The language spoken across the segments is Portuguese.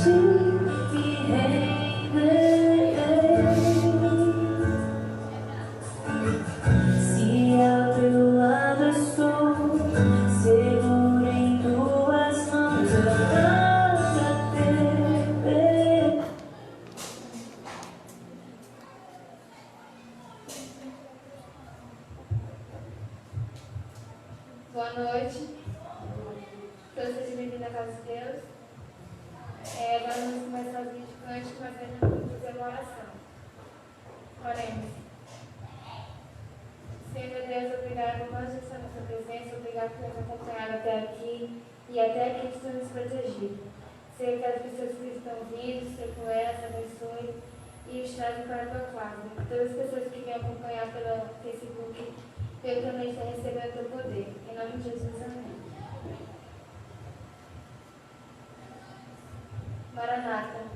Boa noite. Todos sejam bem-vindos à casa de Deus. Agora vamos começar o vídeo cântico, mas ainda vamos fazer uma oração. Oremos. Senhor meu Deus, obrigado por mais essa nossa presença, obrigado por nos acompanhar até aqui e até aqui que nos protegido. Senhor, que as pessoas que estão vindo, seja com elas, abençoe e os traze para a tua casa. Todas as pessoas que vêm acompanhar pelo Facebook, eu também estou recebendo o teu poder. Em nome de Jesus, amém. Maranata.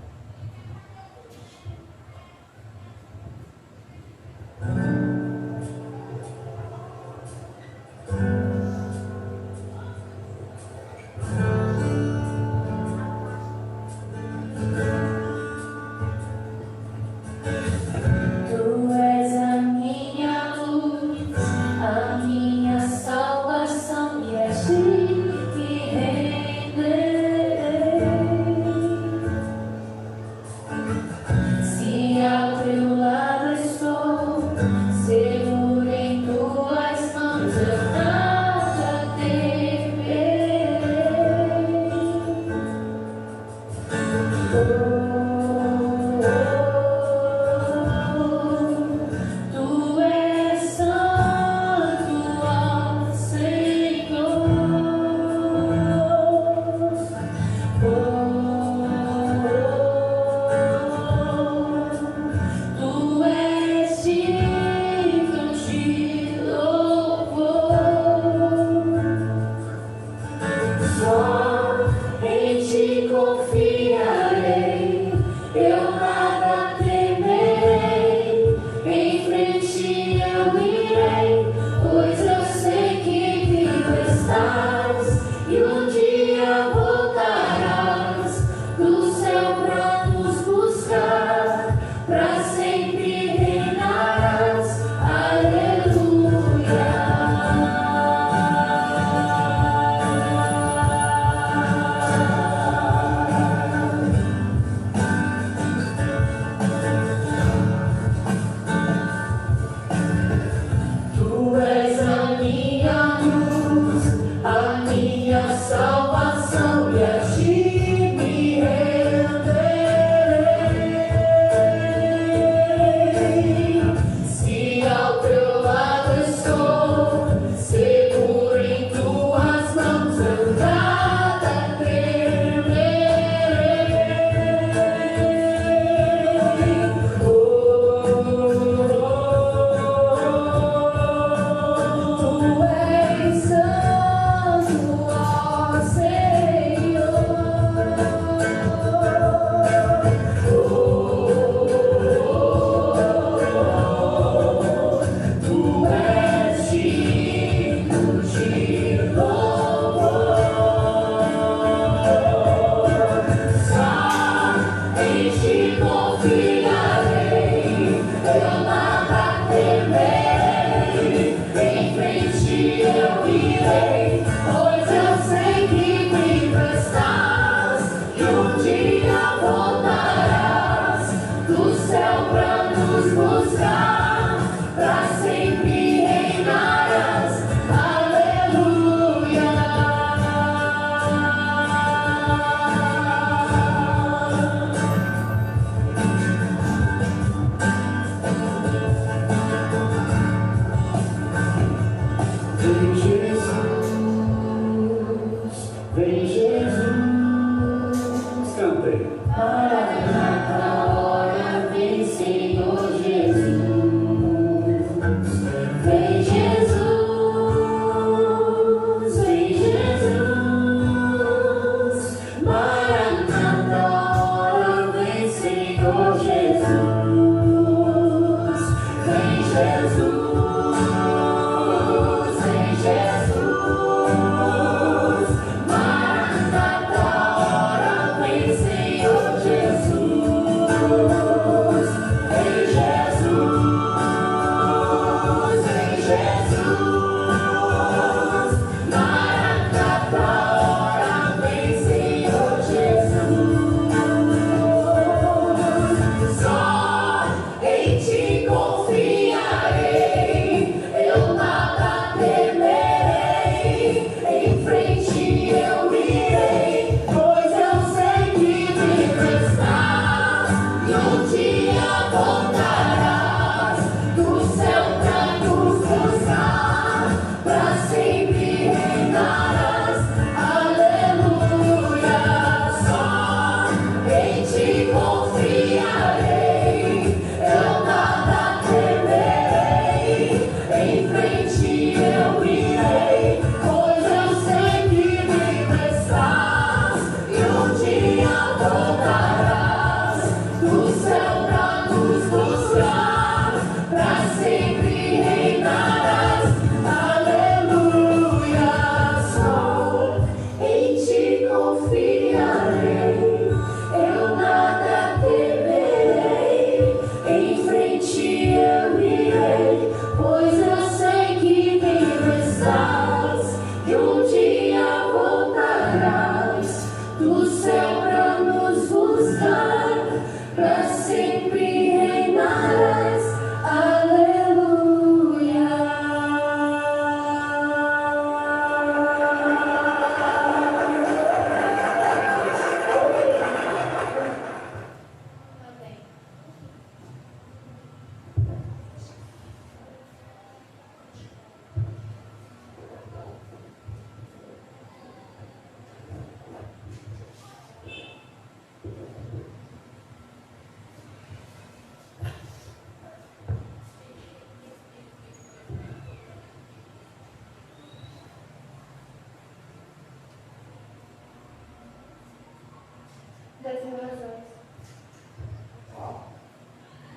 10.000 razões.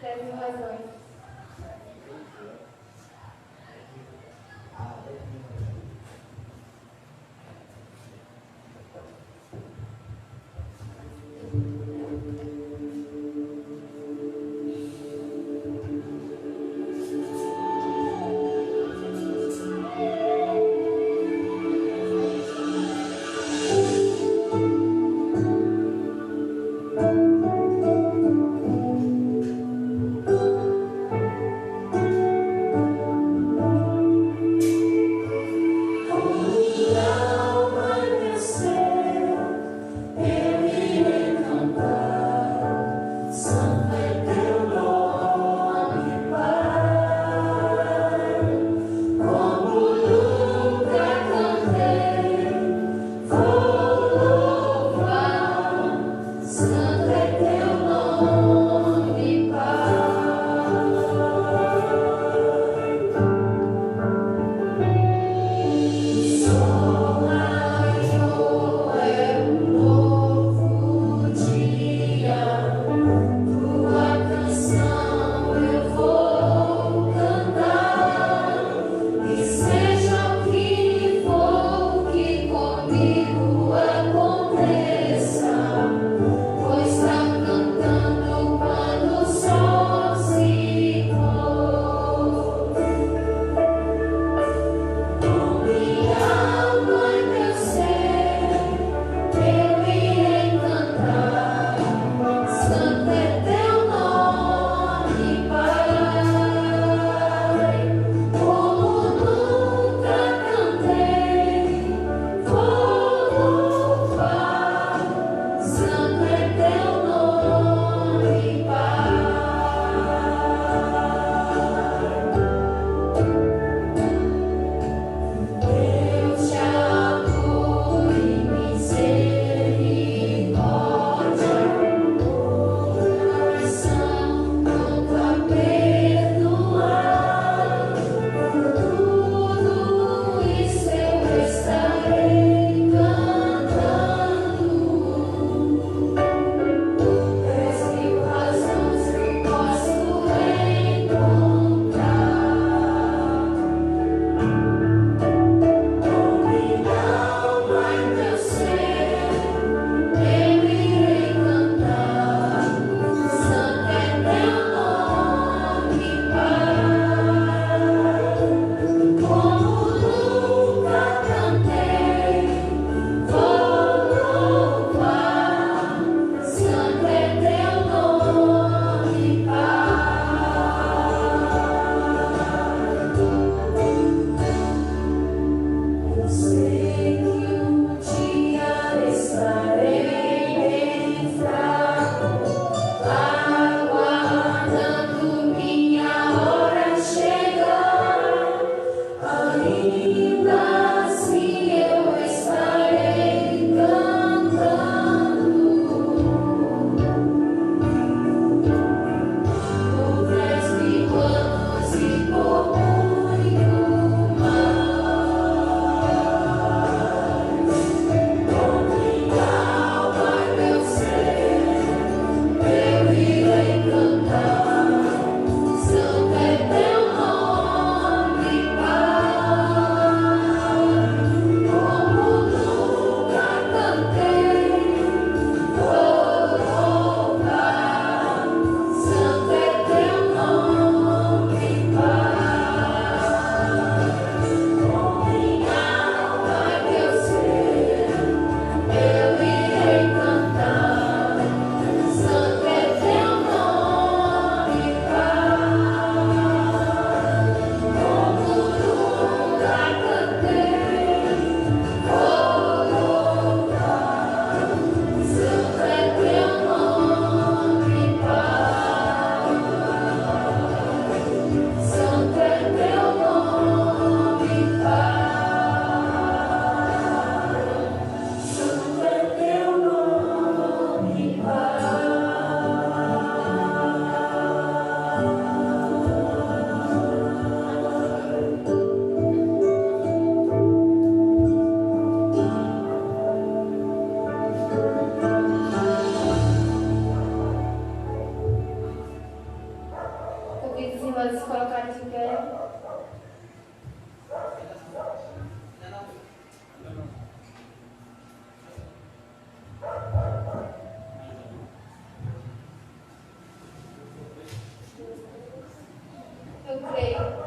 10.000 razões. Todos se colocarem de pé. Eu creio.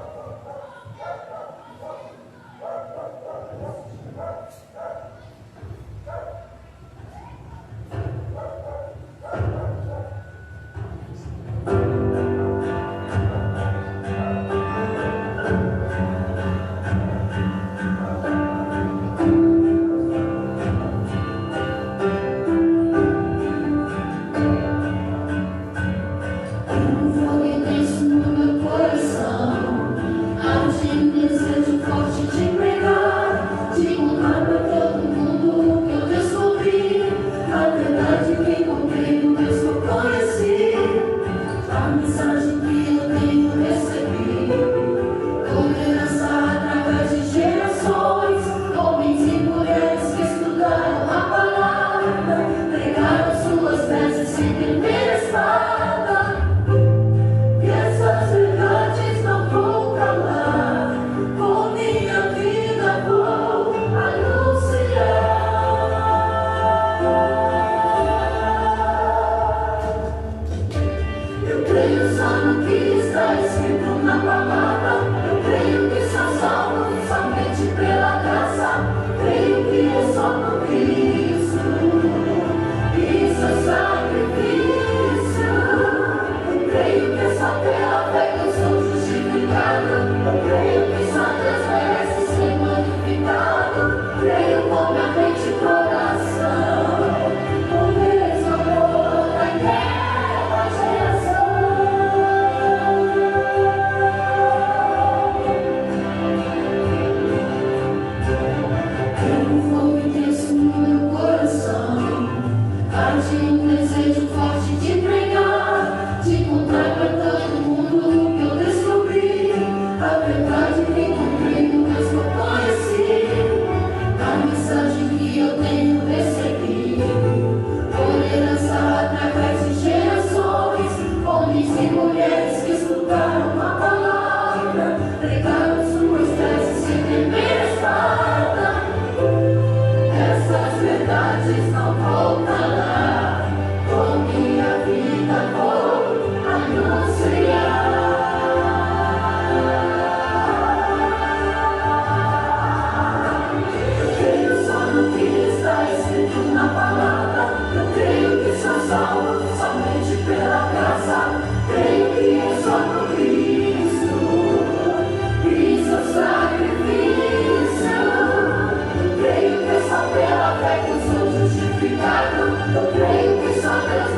Creio que só Deus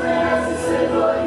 merece ser glorificado.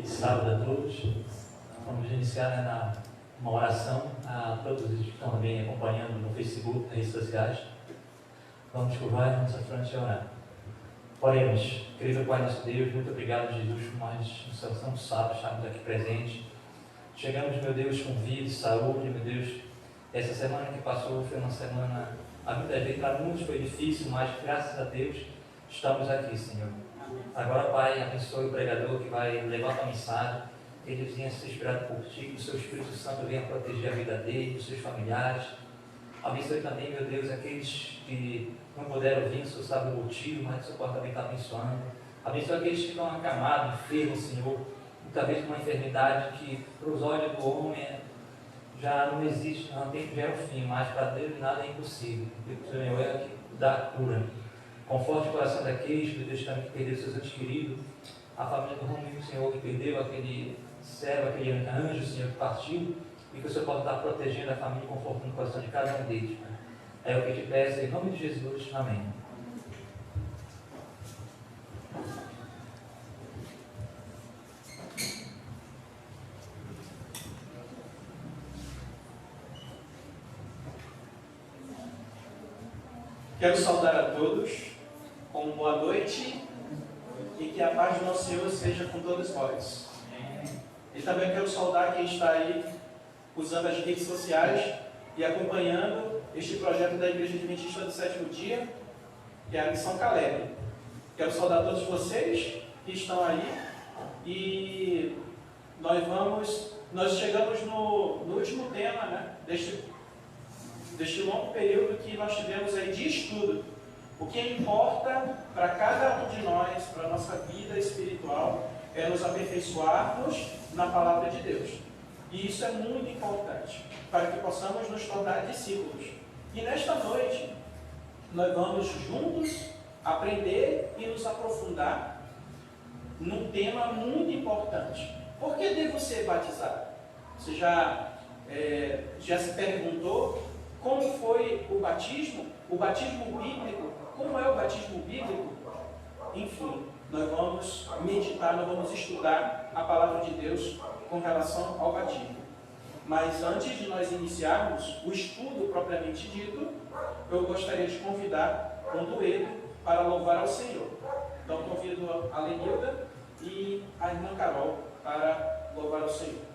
Feliz sábado a todos. Vamos iniciar uma oração a todos os que estão também acompanhando no Facebook, nas redes sociais. Vamos curvar a nossa fronte e orar. Oremos. Querido Pai, nosso Deus, muito obrigado, Jesus, por mais um santo sábado, estamos aqui presentes. Chegamos, meu Deus, com vida e saúde, meu Deus. Essa semana que passou foi uma semana, a muitas vezes para muitos foi difícil, mas graças a Deus estamos aqui, Senhor. Agora, Pai, abençoe o pregador que vai levar a tua mensagem, que ele venha ser inspirado por Ti, que o Seu Espírito Santo venha proteger a vida dele, dos seus familiares. Abençoe também, meu Deus, aqueles que não puderam vir, o Senhor sabe o motivo, mas o Senhor pode também estar abençoando. Abençoe aqueles que estão acamados, enfermos, Senhor, muitas vezes com uma enfermidade que, para os olhos do homem, já não existe, não tem, já é o fim, mas para Deus nada é impossível, porque o Senhor é que dá a cura. Conforte o coração daqueles, meu Deus, também que perderam seus entes queridos, a família do Romulo, Senhor, que perdeu aquele servo, aquele anjo, Senhor, que partiu, e que o Senhor possa estar protegendo a família, confortando o coração de cada um deles. É o que eu te peço, em nome de Jesus. Amém. Quero saudar a todos com boa noite e que a paz do nosso Senhor seja com todos vós. E também quero saudar quem está aí usando as redes sociais e acompanhando este projeto da Igreja Adventista do Sétimo Dia, que é a Missão Caleb. Quero saudar todos vocês que estão aí e nós chegamos no último tema, né, deste longo período que nós tivemos aí de estudo. O que importa para cada um de nós, para a nossa vida espiritual, é nos aperfeiçoarmos na palavra de Deus. E isso é muito importante, para que possamos nos tornar discípulos. E nesta noite, nós vamos juntos aprender e nos aprofundar num tema muito importante. Por que devo ser batizado? Você já se perguntou como foi o batismo? O batismo bíblico? Como é o batismo bíblico? Enfim, nós vamos meditar, nós vamos estudar a palavra de Deus com relação ao batismo. Mas antes de nós iniciarmos o estudo propriamente dito, eu gostaria de convidar um dueto para louvar ao Senhor. Então convido a Lenilda e a irmã Carol para louvar ao Senhor.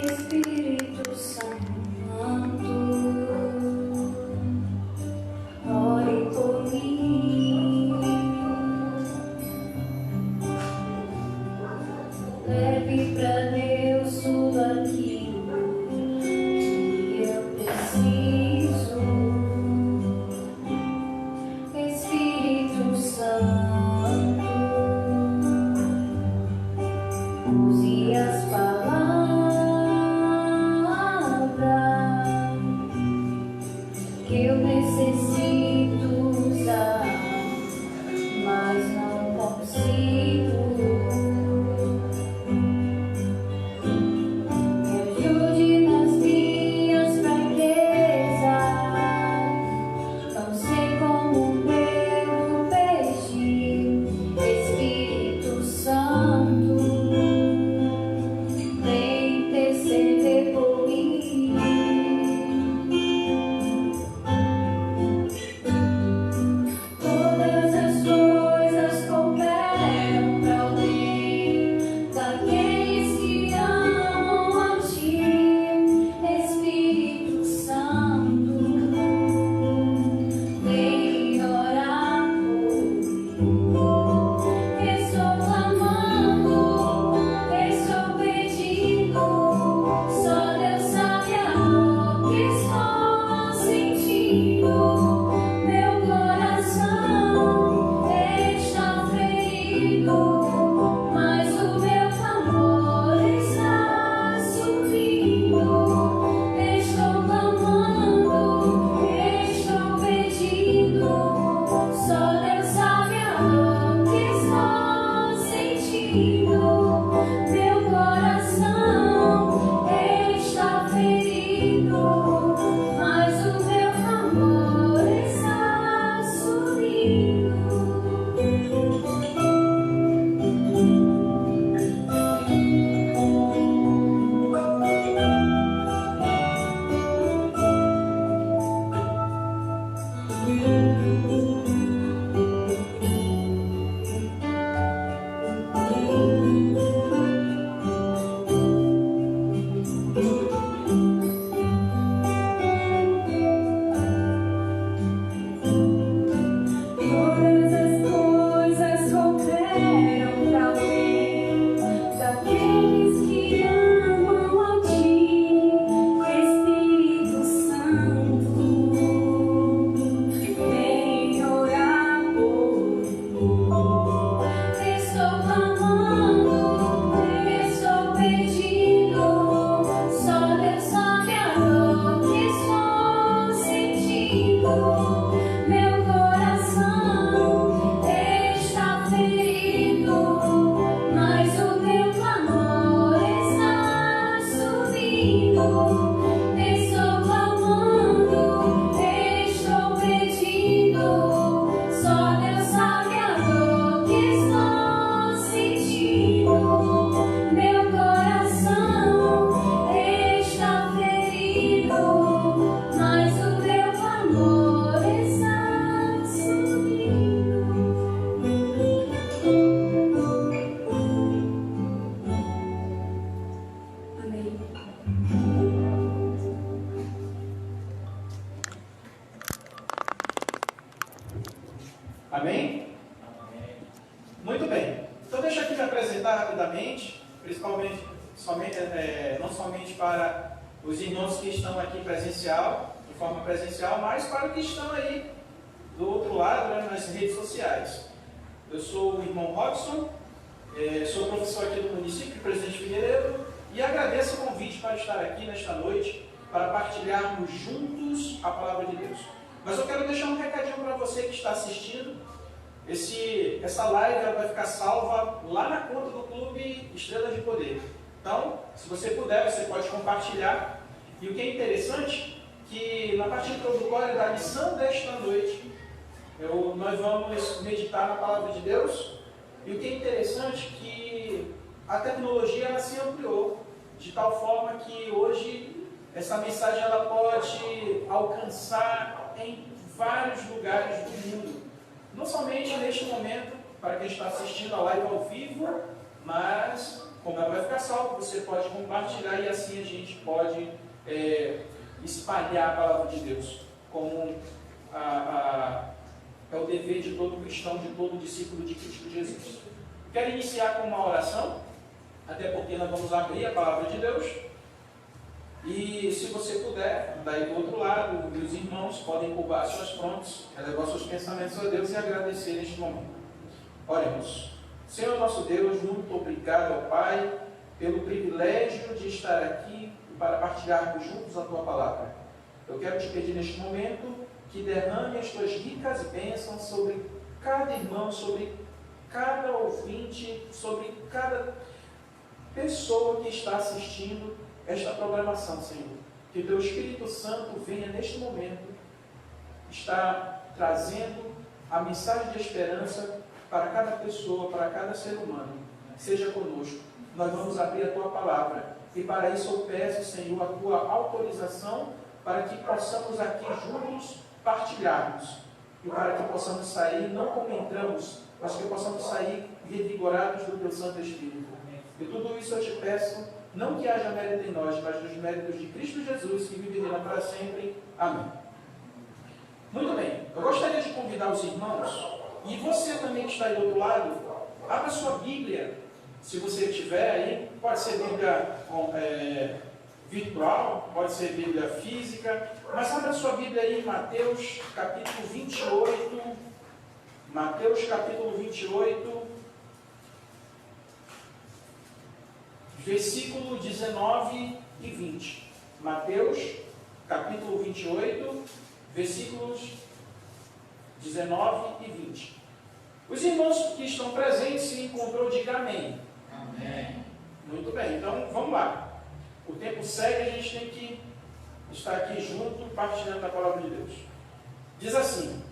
Espírito Santo, ore por mim, leve pra Deus tudo aquilo que eu preciso. Espírito Santo, use as palavras que eu necessito usar, mas não consigo. Me ajude nas minhas fraquezas, não sei como eu pedi. Espírito Santo, vem interceder por mim. Amém? Muito bem. Então deixa aqui me apresentar rapidamente, principalmente, não somente para os irmãos que estão aqui de forma presencial, mas para os que estão aí do outro lado, né, nas redes sociais. Eu sou o irmão Robson, sou professor aqui do município de Presidente Figueiredo e agradeço o convite para estar aqui nesta noite para partilharmos juntos a palavra de Deus. Mas eu quero deixar um recadinho para você que está assistindo. Essa live ela vai ficar salva lá na conta do Clube Estrelas de Poder. Então, se você puder, você pode compartilhar. E o que é interessante, que na parte introdutória da lição desta noite, nós vamos meditar na palavra de Deus. E o que é interessante, que a tecnologia ela se ampliou de tal forma que hoje essa mensagem ela pode alcançar em vários lugares do mundo. Não somente neste momento, para quem está assistindo a live ao vivo, mas como ela vai ficar salva, você pode compartilhar e assim a gente pode espalhar a palavra de Deus, como é o dever de todo cristão, de todo discípulo de Cristo Jesus. Quero iniciar com uma oração, até porque nós vamos abrir a palavra de Deus. E se você puder, daí do outro lado, os irmãos podem curvar suas frontes, elevar seus pensamentos a Deus e agradecer neste momento. Oremos. Senhor nosso Deus, muito obrigado ao Pai pelo privilégio de estar aqui para partilharmos juntos a Tua palavra. Eu quero te pedir neste momento que derrame as Tuas ricas bênçãos sobre cada irmão, sobre cada ouvinte, sobre cada pessoa que está assistindo esta programação, Senhor. Que o Teu Espírito Santo venha neste momento estar trazendo a mensagem de esperança para cada pessoa, para cada ser humano. Seja conosco. Nós vamos abrir a Tua palavra. E para isso eu peço, Senhor, a Tua autorização para que possamos aqui juntos partilharmos. E para que possamos sair, não como entramos, mas que possamos sair revigorados do Teu Santo Espírito. E tudo isso eu te peço, não que haja mérito em nós, mas dos méritos de Cristo Jesus, que vive e reina para sempre. Amém. Muito bem. Eu gostaria de convidar os irmãos, e você também que está aí do outro lado, abra sua Bíblia, se você tiver aí, pode ser Bíblia virtual, pode ser Bíblia física, mas abra sua Bíblia aí em Mateus capítulo 28, Mateus capítulo 28, versículo 19 e 20. Mateus capítulo 28, versículos 19 e 20. Os irmãos que estão presentes se encontrou, diga amém. Amém. Muito bem, então vamos lá. O tempo segue, a gente tem que estar aqui junto, partilhando a palavra de Deus. Diz assim: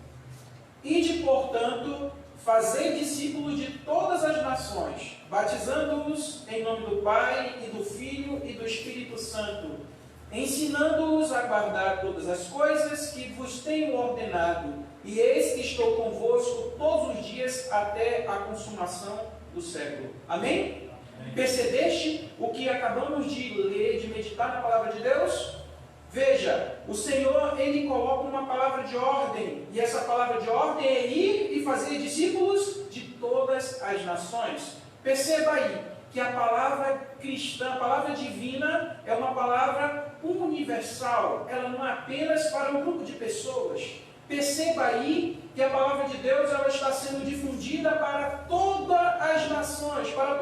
Ide, portanto, fazei discípulos de todas as nações, batizando-os em nome do Pai, e do Filho, e do Espírito Santo, ensinando-os a guardar todas as coisas que vos tenho ordenado, e eis que estou convosco todos os dias até a consumação do século. Amém? Amém. Percebeste o que acabamos de ler, de meditar na palavra de Deus? Veja, o Senhor, Ele coloca uma palavra de ordem, e essa palavra de ordem é ir e fazer discípulos de todas as nações. Perceba aí que a palavra cristã, a palavra divina, é uma palavra universal, ela não é apenas para um grupo de pessoas. Perceba aí que a palavra de Deus ela está sendo difundida para todas as nações, para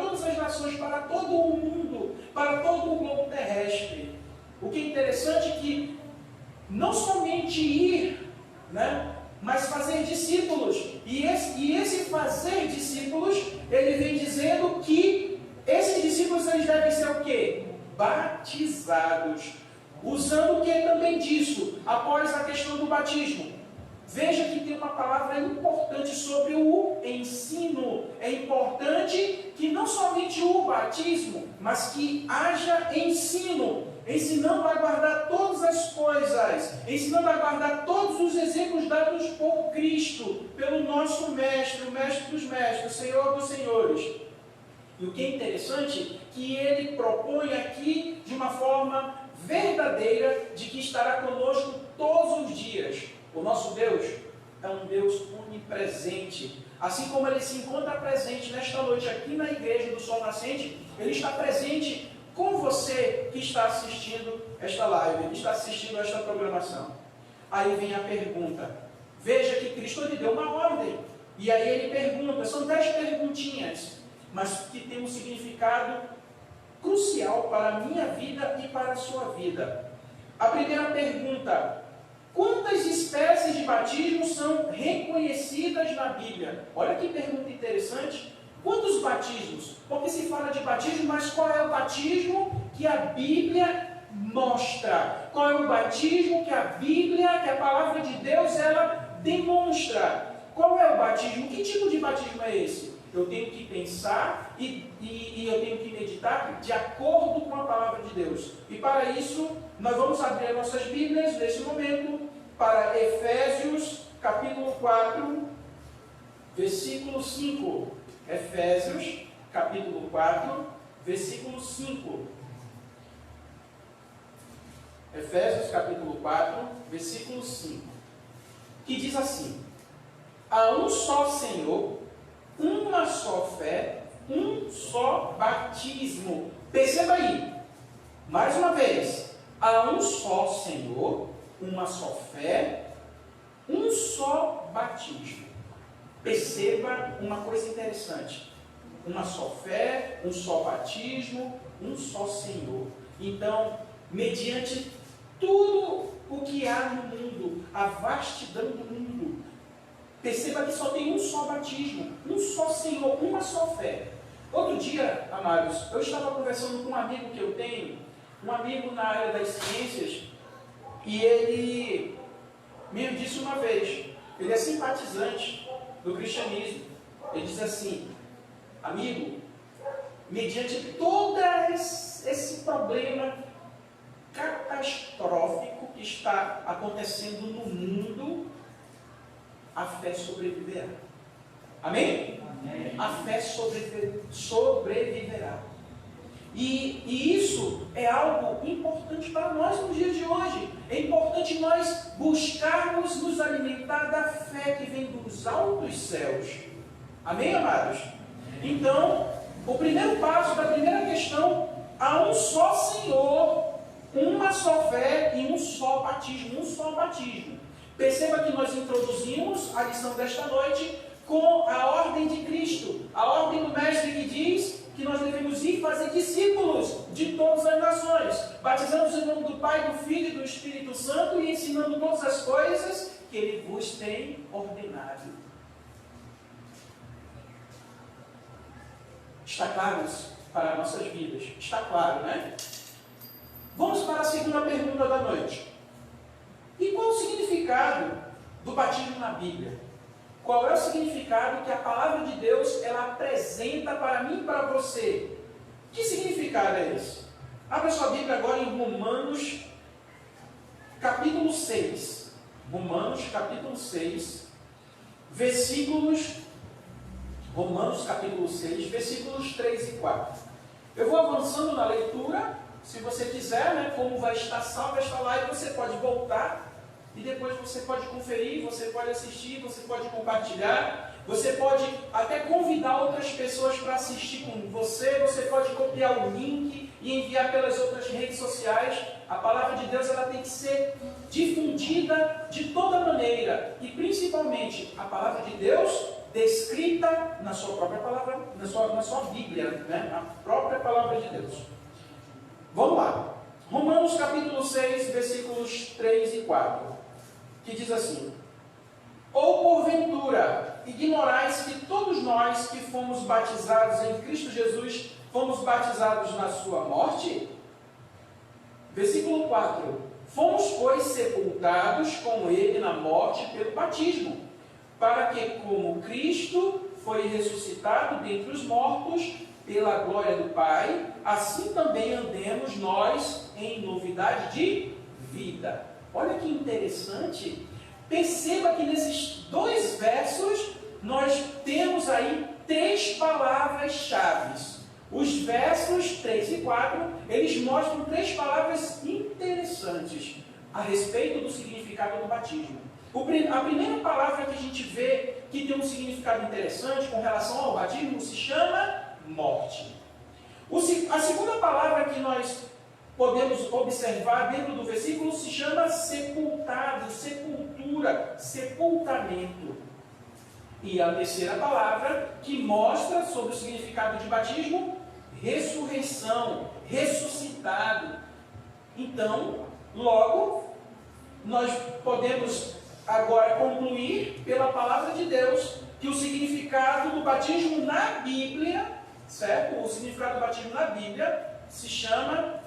todo o mundo, para todo o globo terrestre. O que é interessante é que não somente ir, mas fazer discípulos. E esse fazer discípulos, ele vem dizendo que esses discípulos eles devem ser o quê? Batizados. Usando o que também disso, após a questão do batismo. Veja que tem uma palavra importante sobre o ensino. É importante que não somente o batismo, mas que haja ensino. Ensinando a guardar todas as coisas, ensinando a guardar todos os exemplos dados por Cristo, pelo nosso Mestre, o Mestre dos Mestres, o Senhor dos Senhores. E o que é interessante, que ele propõe aqui de uma forma verdadeira, de que estará conosco todos os dias. O nosso Deus, é um Deus onipresente. Assim como Ele se encontra presente nesta noite aqui na Igreja do Sol Nascente, Ele está presente com você que está assistindo esta live, que está assistindo esta programação. Aí vem a pergunta. Veja que Cristo lhe deu uma ordem. E aí Ele pergunta, são 10 perguntinhas, mas que tem um significado crucial para a minha vida e para a sua vida. A primeira pergunta: quantas espécies de batismo são reconhecidas na Bíblia? Olha que pergunta interessante. Quantos batismos? Porque se fala de batismo, mas qual é o batismo que a Bíblia mostra? Qual é o batismo que a Bíblia, que a palavra de Deus, ela demonstra? Qual é o batismo? Que tipo de batismo é esse? Eu tenho que pensar e eu tenho que meditar de acordo com a palavra de Deus. E para isso, nós vamos abrir nossas Bíblias nesse momento para Efésios, capítulo 4, versículo 5. Efésios, capítulo 4, versículo 5. Efésios, capítulo 4, versículo 5. Que diz assim: há um só Senhor, uma só fé, um só batismo. Perceba aí, mais uma vez, há um só Senhor, uma só fé, um só batismo. Perceba uma coisa interessante. Uma só fé, um só batismo, um só Senhor. Então, mediante tudo o que há no mundo, a vastidão do mundo, perceba que só tem um só batismo, um só Senhor, uma só fé. Outro dia, amados, eu estava conversando com um amigo que eu tenho, um amigo na área das ciências, e ele me disse uma vez, ele é simpatizante do cristianismo. Ele diz assim: amigo, mediante todo esse problema catastrófico que está acontecendo no mundo, a fé sobreviverá. Amém? Amém. A fé sobreviverá. E isso é algo importante para nós nos dias de hoje. É importante nós buscarmos nos alimentar da fé que vem dos altos céus. Amém, amados? Então, o primeiro passo da primeira questão: há um só Senhor, uma só fé e um só batismo. Um só batismo. Perceba que nós introduzimos a lição desta noite com a ordem de Cristo, a ordem do Mestre que diz que nós devemos ir fazer discípulos de todas as nações, batizando em nome do Pai, do Filho e do Espírito Santo e ensinando todas as coisas que Ele vos tem ordenado. Está claro isso para nossas vidas? Está claro, né? Vamos para a segunda pergunta da noite. E qual o significado do batismo na Bíblia? Qual é o significado que a palavra de Deus ela apresenta para mim e para você? Que significado é esse? Abra sua Bíblia agora em Romanos, capítulo 6. Romanos, capítulo 6, versículos... Romanos, capítulo 6, versículos 3 e 4. Eu vou avançando na leitura. Se você quiser, né, como vai estar salva esta live, você pode voltar. E depois você pode conferir, você pode assistir, você pode compartilhar, você pode até convidar outras pessoas para assistir com você, você pode copiar o link e enviar pelas outras redes sociais. A palavra de Deus ela tem que ser difundida de toda maneira, e principalmente a palavra de Deus descrita na sua própria palavra, na sua Bíblia, né? Na própria palavra de Deus. Vamos lá. Romanos capítulo 6, versículos 3 e 4. Que diz assim: ou porventura ignorais que todos nós que fomos batizados em Cristo Jesus fomos batizados na sua morte? Versículo 4: fomos, pois, sepultados com ele na morte pelo batismo, para que, como Cristo foi ressuscitado dentre os mortos pela glória do Pai, assim também andemos nós em novidade de vida. Olha que interessante. Perceba que nesses dois versos nós temos aí 3 palavras-chave. Os versos 3 e 4, eles mostram 3 palavras interessantes. a respeito do significado do batismo. A primeira palavra que a gente vê que tem um significado interessante com relação ao batismo se chama morte. A segunda palavra que nós podemos observar dentro do versículo se chama sepultado, sepultura, sepultamento. E a terceira palavra que mostra sobre o significado de batismo, ressurreição, ressuscitado. Então, logo, nós podemos agora concluir pela palavra de Deus que o significado do batismo na Bíblia, certo? O significado do batismo na Bíblia se chama,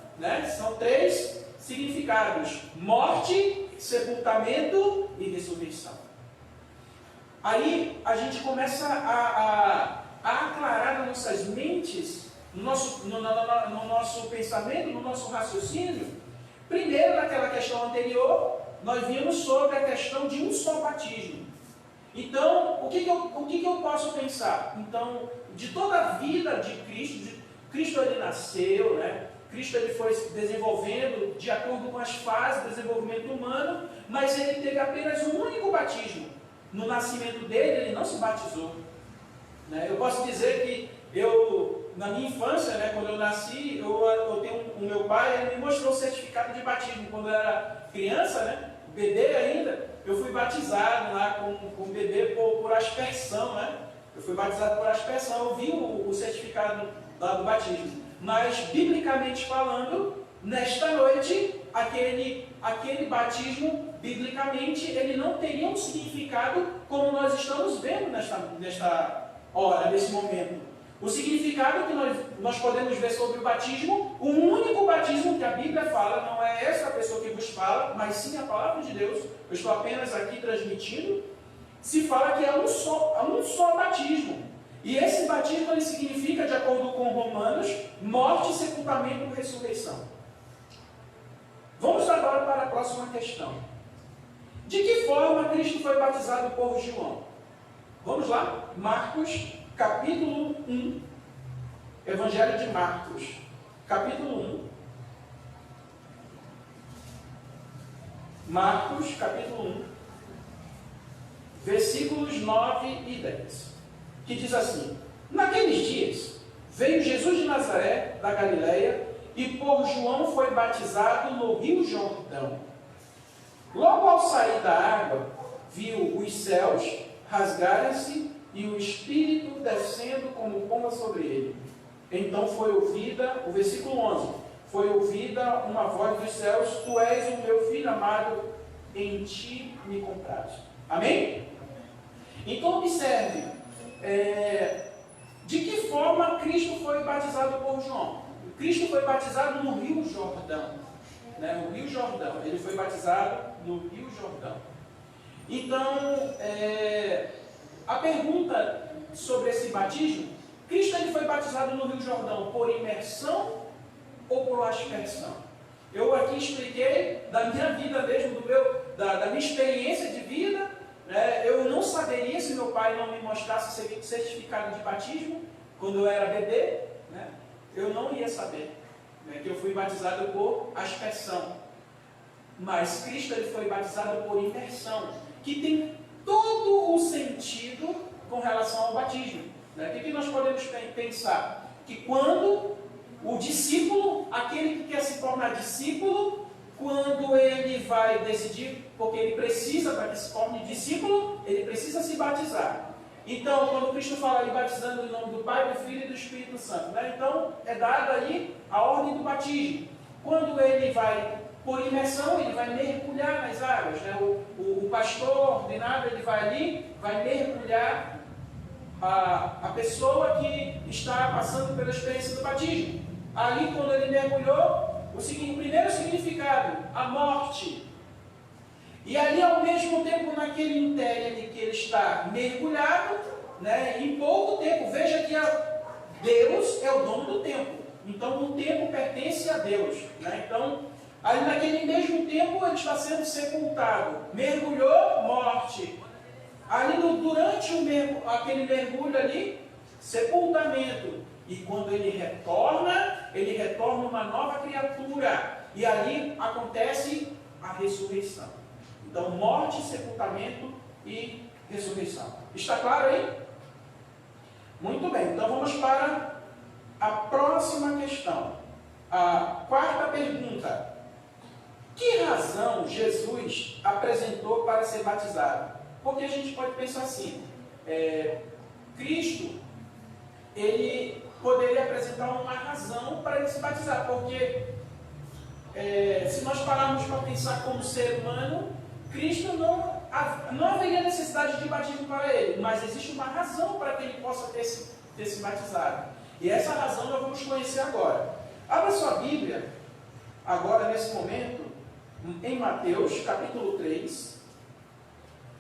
são 3 significados: morte, sepultamento e ressurreição. Aí a gente começa a aclarar nas nossas mentes, no nosso pensamento, no nosso raciocínio. Primeiro, naquela questão anterior, nós vimos sobre a questão de um só batismo. Então, o que eu posso pensar? Então, de toda a vida de Cristo, Cristo ele nasceu, Cristo ele foi se desenvolvendo de acordo com as fases do desenvolvimento humano, mas ele teve apenas um único batismo. No nascimento dele, ele não se batizou. Eu posso dizer que na minha infância, quando eu nasci, eu tenho o meu pai, ele me mostrou o certificado de batismo. Quando eu era criança, bebê ainda, eu fui batizado lá com o bebê por aspersão, Eu fui batizado por aspersão, eu vi o certificado lá do batismo. Mas, biblicamente falando, nesta noite, aquele batismo, biblicamente, ele não teria um significado como nós estamos vendo nesta hora, nesse momento. O significado que nós podemos ver sobre o batismo, o único batismo que a Bíblia fala, não é essa pessoa que vos fala, mas sim a palavra de Deus, eu estou apenas aqui transmitindo, se fala que é um só batismo. E esse batismo ele significa, de acordo com Romanos, morte, sepultamento e ressurreição. Vamos agora para a próxima questão. De que forma Cristo foi batizado por João? Vamos lá? Marcos, capítulo 1. Evangelho de Marcos, capítulo 1. Marcos, capítulo 1, versículos 9 e 10. Que diz assim: naqueles dias, veio Jesus de Nazaré, da Galileia, e por João foi batizado no rio Jordão. Logo ao sair da água, viu os céus rasgarem-se e o Espírito descendo como pomba sobre ele. Então foi ouvida, o versículo 11, foi ouvida uma voz dos céus: tu és o meu filho amado, em ti me compraste. Amém? Então observe, de que forma Cristo foi batizado por João? Cristo foi batizado no rio Jordão. No rio Jordão. Ele foi batizado no rio Jordão. Então, a pergunta sobre esse batismo: Cristo ele foi batizado no rio Jordão por imersão ou por aspersão? Eu aqui expliquei da minha vida mesmo, da minha experiência de vida. Eu não saberia se meu pai não me mostrasse o certificado de batismo quando eu era bebê. Eu não ia saber que eu fui batizado por aspersão. Mas Cristo ele foi batizado por imersão, que tem todo o sentido com relação ao batismo. O que nós podemos pensar? Que quando o discípulo, aquele que quer se tornar discípulo, quando ele vai decidir, porque ele precisa, para que se torne discípulo, ele precisa se batizar. Então, quando Cristo fala ali batizando em nome do Pai, do Filho e do Espírito Santo, então é dada aí a ordem do batismo. Quando ele vai por imersão, ele vai mergulhar nas águas. O pastor ordenado, ele vai ali, vai mergulhar a pessoa que está passando pela experiência do batismo. Ali, quando ele mergulhou, o primeiro significado, a morte. E ali, ao mesmo tempo, naquele interior que ele está mergulhado, em pouco tempo, veja que Deus é o dono do tempo. Então, o tempo pertence a Deus. Então, ali naquele mesmo tempo, ele está sendo sepultado. Mergulhou, morte. Ali, durante aquele mergulho ali, sepultamento. E quando ele retorna uma nova criatura. E ali acontece a ressurreição. Então, morte, sepultamento e ressurreição. Está claro aí? Muito bem, então vamos para a próxima questão. A quarta pergunta. Que razão Jesus apresentou para ser batizado? Porque a gente pode pensar assim, Cristo, ele poderia apresentar uma razão para ele se batizar, porque se nós pararmos para pensar como ser humano, Cristo não haveria necessidade de batismo para ele, mas existe uma razão para que ele possa ter se batizado. E essa razão nós vamos conhecer agora. Abra sua Bíblia, agora nesse momento, em Mateus capítulo 3,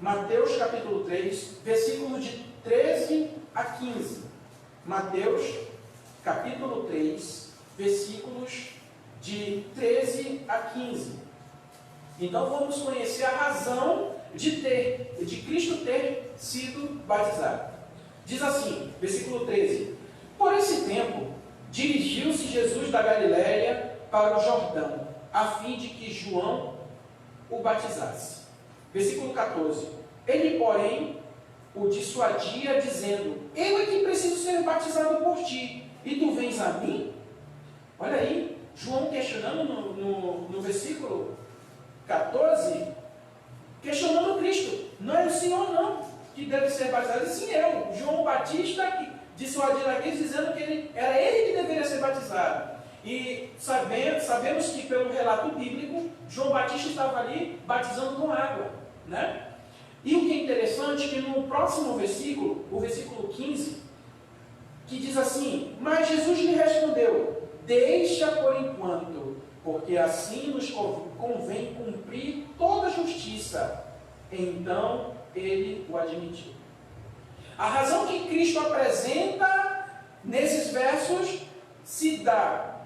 Mateus capítulo 3, versículos de 13 a 15. Mateus capítulo 3, versículos de 13 a 15. Então vamos conhecer a razão de Cristo ter sido batizado. Diz assim, versículo 13: Por esse tempo, dirigiu-se Jesus da Galiléia para o Jordão, a fim de que João o batizasse. Versículo 14: Ele, porém, o dissuadia, dizendo: Eu é que preciso ser batizado por ti, e tu vens a mim? Olha aí, João questionando no versículo 14, questionando Cristo. Não é o Senhor não que deve ser batizado, e sim eu, João Batista, que dissuadindo aqui, dizendo que era ele que deveria ser batizado. E sabemos que pelo relato bíblico, João Batista estava ali batizando com água, né? E o que é interessante é que no próximo versículo, o versículo 15, que diz assim: Mas Jesus lhe respondeu: Deixa por enquanto, porque assim nos convém cumprir toda a justiça. Então ele o admitiu. A razão que Cristo apresenta nesses versos se dá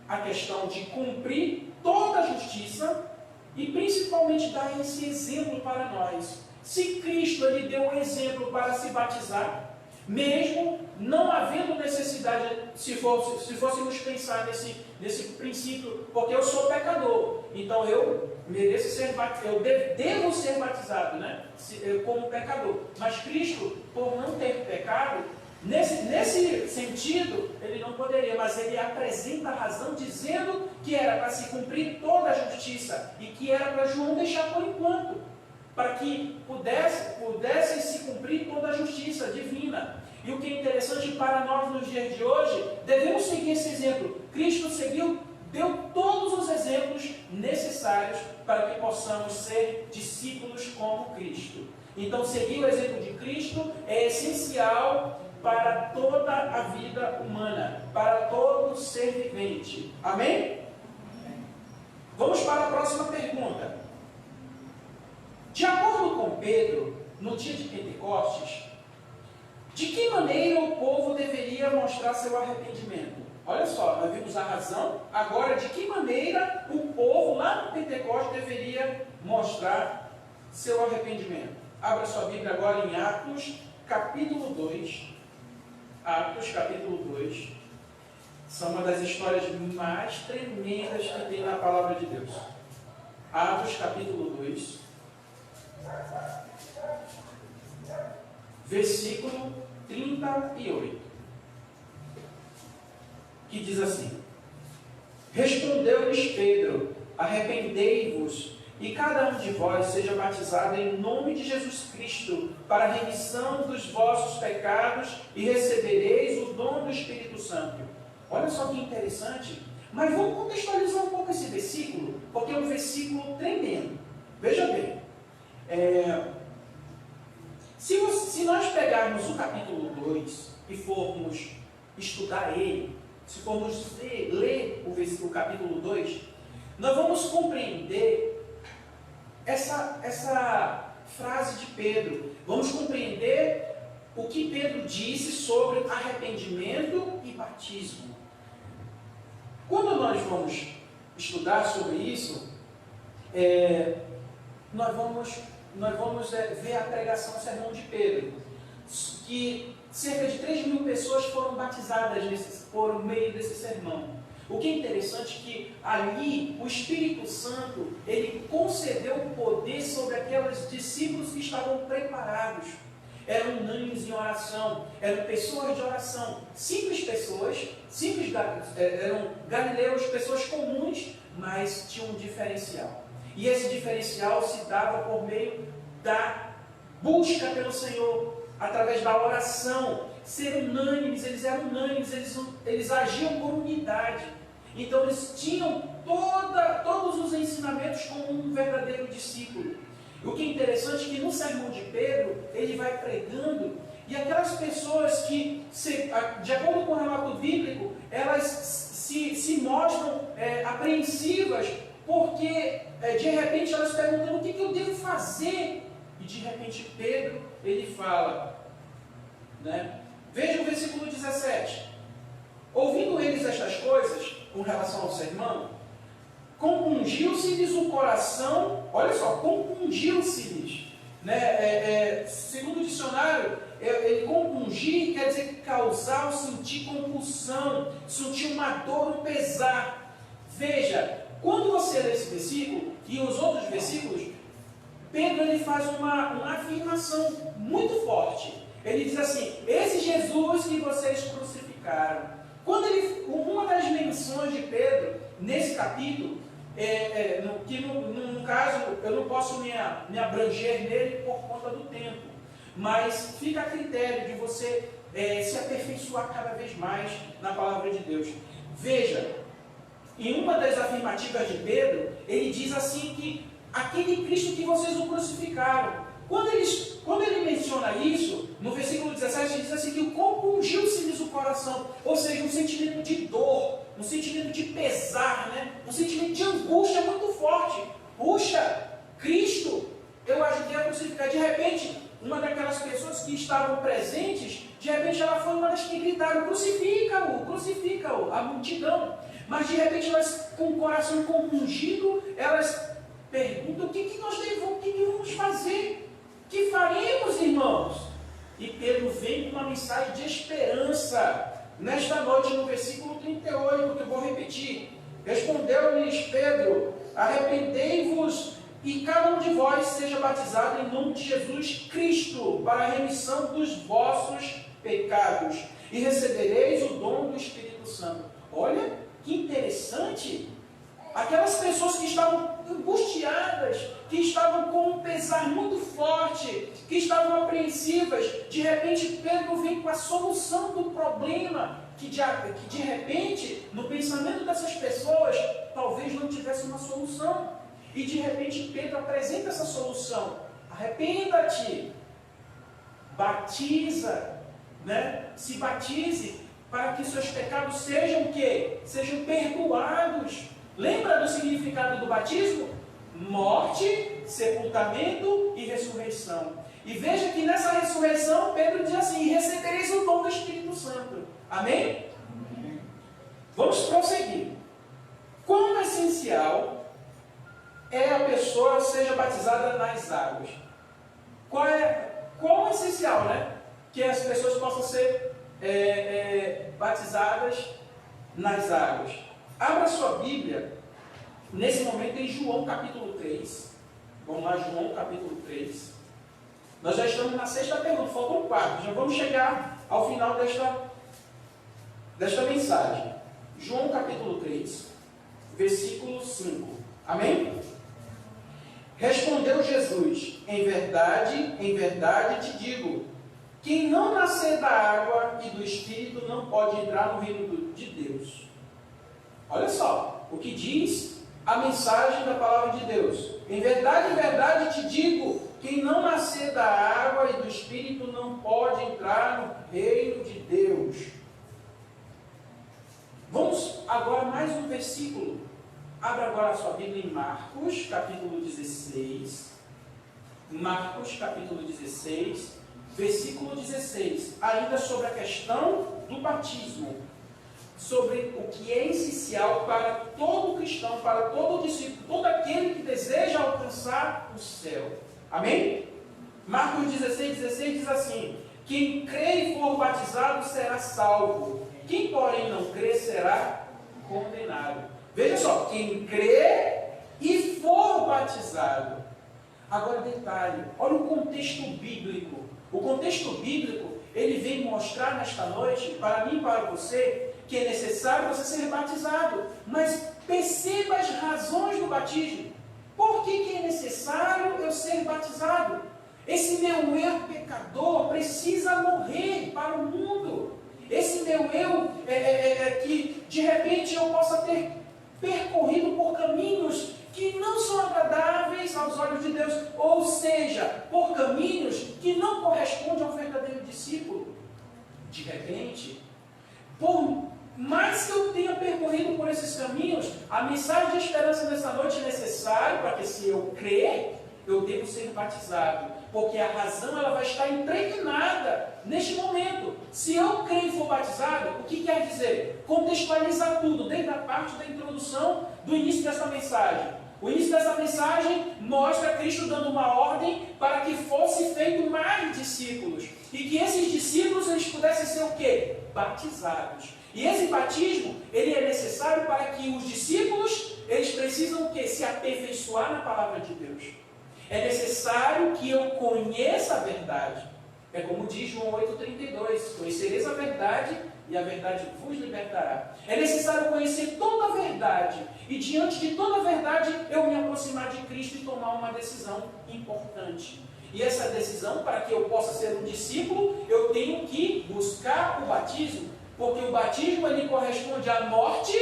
a questão de cumprir toda a justiça e principalmente dar esse exemplo para nós. Se Cristo ele deu um exemplo para se batizar, mesmo não havendo necessidade, se fôssemos pensar nesse princípio, porque eu sou pecador, então eu mereço ser batizado, eu devo ser batizado, né? Como pecador. Mas Cristo, por não ter pecado, nesse sentido, ele não poderia, mas ele apresenta a razão dizendo que era para se cumprir toda a justiça e que era para João deixar por enquanto, para que pudesse se cumprir toda a justiça divina. E o que é interessante para nós nos dias de hoje, devemos seguir esse exemplo. Cristo deu todos os exemplos necessários para que possamos ser discípulos como Cristo. Então, seguir o exemplo de Cristo é essencial para toda a vida humana, para todo ser vivente. Amém? Vamos para a próxima pergunta. De acordo com Pedro, no dia de Pentecostes, de que maneira o povo deveria mostrar seu arrependimento? Olha só, nós vimos a razão. Agora, de que maneira o povo lá no Pentecostes deveria mostrar seu arrependimento? Abra sua Bíblia agora em Atos, capítulo 2. Atos, capítulo 2. São uma das histórias mais tremendas que tem na palavra de Deus. Atos, capítulo 2. Versículo 38. Que diz assim: Respondeu-lhes Pedro: Arrependei-vos, e cada um de vós seja batizado em nome de Jesus Cristo, para a remissão dos vossos pecados, e recebereis o dom do Espírito Santo. Olha só que interessante. Mas vamos contextualizar um pouco esse versículo, porque é um versículo tremendo. Veja bem, se nós pegarmos o capítulo 2 e formos estudar ele, se formos ler o capítulo 2, nós vamos compreender essa frase de Pedro. Vamos compreender o que Pedro disse sobre arrependimento e batismo. Quando nós vamos estudar sobre isso, nós vamos ver a pregação, o sermão de Pedro, que cerca de 3.000 pessoas foram batizadas por meio desse sermão. O que é interessante é que ali o Espírito Santo, ele concedeu o poder sobre aqueles discípulos que estavam preparados. Eram unânimes em oração, eram pessoas de oração, simples pessoas, eram galileus, pessoas comuns, mas tinham um diferencial. E esse diferencial se dava por meio da busca pelo Senhor, através da oração. Ser unânimes, eles eram unânimes, eles agiam por unidade. Então eles tinham todos os ensinamentos como um verdadeiro discípulo. O que é interessante é que no sermão de Pedro, ele vai pregando, e aquelas pessoas que, de acordo com o relato bíblico, elas se mostram apreensivas, porque de repente elas perguntam: o que eu devo fazer? E de repente Pedro, ele fala, né? Veja o versículo 17. Ouvindo eles estas coisas, com relação ao sermão, compungiu-se-lhes o coração. Olha só, compungiu-se-lhes, né? Segundo o dicionário, ele compungir quer dizer causar ou sentir compulsão, sentir uma dor, um pesar. Veja, quando você lê esse versículo e os outros versículos, Pedro ele faz uma afirmação muito forte. Ele diz assim: esse Jesus que vocês crucificaram. Uma das menções de Pedro nesse capítulo, que no caso eu não posso me abranger nele por conta do tempo, mas fica a critério de você se aperfeiçoar cada vez mais na palavra de Deus. Veja, em uma das afirmativas de Pedro, ele diz assim que aquele Cristo que vocês o crucificaram. Quando ele menciona isso, no versículo 17, ele diz assim que compungiu-se-lhes o coração, ou seja, um sentimento de dor, um sentimento de pesar, né? Um sentimento de angústia muito forte. Puxa, Cristo, eu ajudei a crucificar. De repente, uma daquelas pessoas que estavam presentes, de repente ela foi uma das que gritaram: crucifica-o, crucifica-o, a multidão. Mas de repente elas, com o coração compungido, elas perguntam: o que vamos fazer? O que faremos, irmãos? E Pedro vem com uma mensagem de esperança. Nesta noite, no versículo 38, que eu vou repetir: respondeu-lhes Pedro: arrependei-vos e cada um de vós seja batizado em nome de Jesus Cristo para a remissão dos vossos pecados, e recebereis o dom do Espírito Santo. Olha que interessante! Aquelas pessoas que estavam angustiadas, que estavam com um pesar muito forte, que estavam apreensivas, de repente Pedro vem com a solução do problema, que de repente, no pensamento dessas pessoas, talvez não tivesse uma solução. E de repente Pedro apresenta essa solução: arrependa-te, batiza, né? Se batize, para que seus pecados sejam o quê? Sejam perdoados. Lembra do significado do batismo? Morte, sepultamento e ressurreição. E veja que nessa ressurreição, Pedro diz assim: recebereis o dom do Espírito Santo. Amém? Amém. Vamos prosseguir. Quão essencial é a pessoa seja batizada nas águas? Quão essencial, né? Que as pessoas possam ser batizadas nas águas. Abra sua Bíblia, nesse momento, em João capítulo 3. Vamos lá, João capítulo 3. Nós já estamos na sexta pergunta, faltam 4. Já vamos chegar ao final desta mensagem. João capítulo 3, versículo 5. Amém? Respondeu Jesus: em verdade te digo, quem não nascer da água e do Espírito não pode entrar no reino de Deus. Olha só o que diz a mensagem da palavra de Deus. Em verdade te digo, quem não nascer da água e do Espírito não pode entrar no reino de Deus. Vamos agora mais um versículo. Abra agora a sua Bíblia em Marcos, capítulo 16. Marcos, capítulo 16, versículo 16. Ainda sobre a questão do batismo. Sobre o que é essencial para todo cristão, para todo discípulo, todo aquele que deseja alcançar o céu. Amém? Marcos 16 diz assim: quem crê e for batizado será salvo, quem porém não crê será condenado. Veja só, quem crê e for batizado. Agora detalhe, olha o contexto bíblico. O contexto bíblico, ele vem mostrar nesta noite, para mim e para você, que é necessário você ser batizado. Mas perceba as razões do batismo. Por que é necessário eu ser batizado? Esse meu eu pecador precisa morrer para o mundo. Esse meu eu que de repente eu possa ter percorrido por caminhos que não são agradáveis aos olhos de Deus, ou seja, por caminhos que não correspondem ao verdadeiro discípulo. De repente, por mais que eu tenha percorrido por esses caminhos, a mensagem de esperança nessa noite é necessária para que, se eu crer, eu devo ser batizado, porque a razão ela vai estar impregnada neste momento. Se eu crer e for batizado, o que quer dizer? Contextualiza tudo, desde a parte da introdução do início dessa mensagem. O início dessa mensagem mostra Cristo dando uma ordem para que fosse feito mais discípulos, e que esses discípulos eles pudessem ser o quê? Batizados. E esse batismo, ele é necessário para que os discípulos, eles precisam o quê? Se aperfeiçoar na palavra de Deus. É necessário que eu conheça a verdade. É como diz João 8,32, conhecereis a verdade e a verdade vos libertará. É necessário conhecer toda a verdade e, diante de toda a verdade, eu me aproximar de Cristo e tomar uma decisão importante. E essa decisão, para que eu possa ser um discípulo, eu tenho que buscar o batismo, porque o batismo ele corresponde à morte,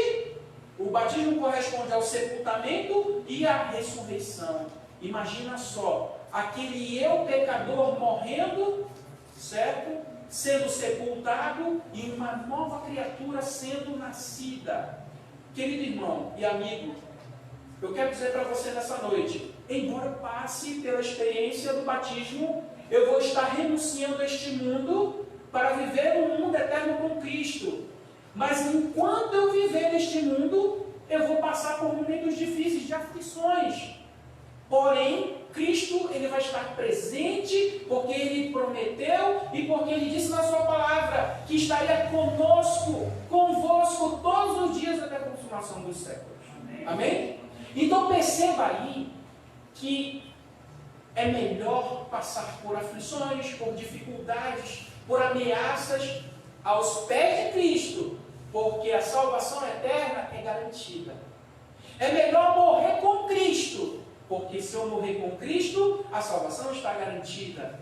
o batismo corresponde ao sepultamento e à ressurreição. Imagina só, aquele eu pecador morrendo, certo? Sendo sepultado e uma nova criatura sendo nascida. Querido irmão e amigo, eu quero dizer para você nessa noite, embora eu passe pela experiência do batismo, eu vou estar renunciando a este mundo para viver um mundo eterno com Cristo. Mas enquanto eu viver neste mundo, eu vou passar por momentos difíceis de aflições. Porém, Cristo ele vai estar presente, porque Ele prometeu e porque Ele disse na sua palavra que estaria conosco, convosco, todos os dias até a consumação dos séculos. Amém? Então perceba aí que é melhor passar por aflições, por dificuldades, por ameaças aos pés de Cristo, porque a salvação eterna é garantida. É melhor morrer com Cristo, porque se eu morrer com Cristo, a salvação está garantida.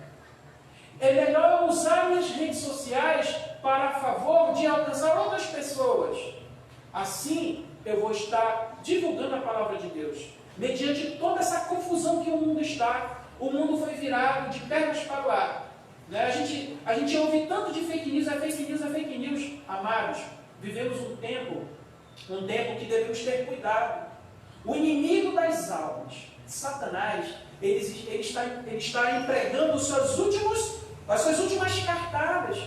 É melhor eu usar minhas redes sociais para a favor de alcançar outras pessoas. Assim, eu vou estar divulgando a palavra de Deus. Mediante toda essa confusão que o mundo está, o mundo foi virado de pernas para o ar. Né? A gente ouve tanto de fake news, é fake news, é fake news. Amados, vivemos um tempo que devemos ter cuidado. O inimigo das almas, Satanás, ele está empregando as suas últimas cartadas.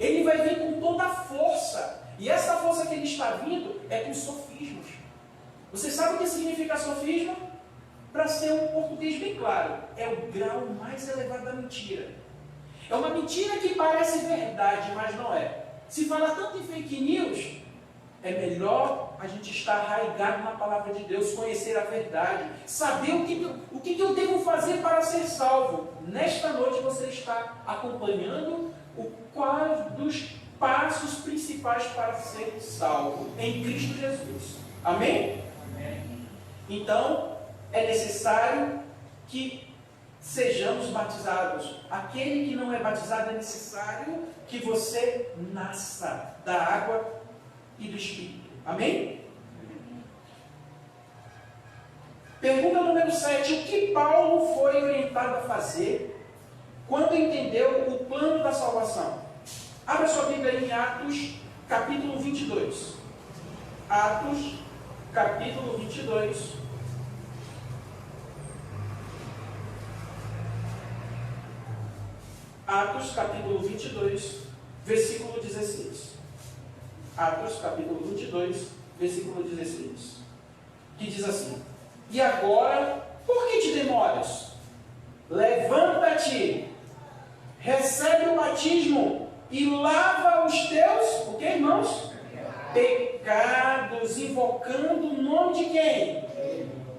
Ele vai vir com toda a força. E essa força que ele está vindo é com sofismos. Você sabe o que significa sofisma? Para ser um português bem claro, é o grau mais elevado da mentira. É uma mentira que parece verdade, mas não é. Se fala tanto em fake news, é melhor a gente estar arraigado na palavra de Deus, conhecer a verdade, saber o que eu devo fazer para ser salvo. Nesta noite você está acompanhando quais dos passos principais para ser salvo em Cristo Jesus. Amém? Amém. Então, é necessário que sejamos batizados. Aquele que não é batizado, é necessário que você nasça da água e do Espírito. Amém? Pergunta número 7. O que Paulo foi orientado a fazer quando entendeu o plano da salvação? Abra sua Bíblia em Atos, capítulo 22. Atos, capítulo 22. Atos, capítulo 22, versículo 16. Atos, capítulo 22, versículo 16. Que diz assim: E agora, por que te demoras? Levanta-te, recebe o batismo e lava os teus, o que, irmãos? Pecados. pecados, invocando o nome de quem?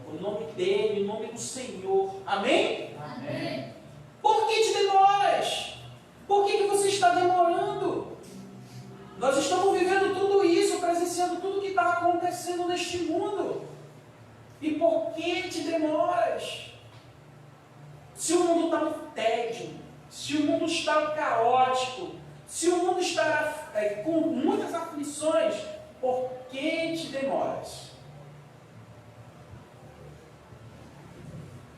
O nome dele, o nome do Senhor. Amém? Amém. Por que te demoras? Por que você está demorando? Nós estamos vivendo tudo isso, presenciando tudo que está acontecendo neste mundo. E por que te demoras? Se o mundo está no tédio, se o mundo está caótico, se o mundo está com muitas aflições, por que te demoras?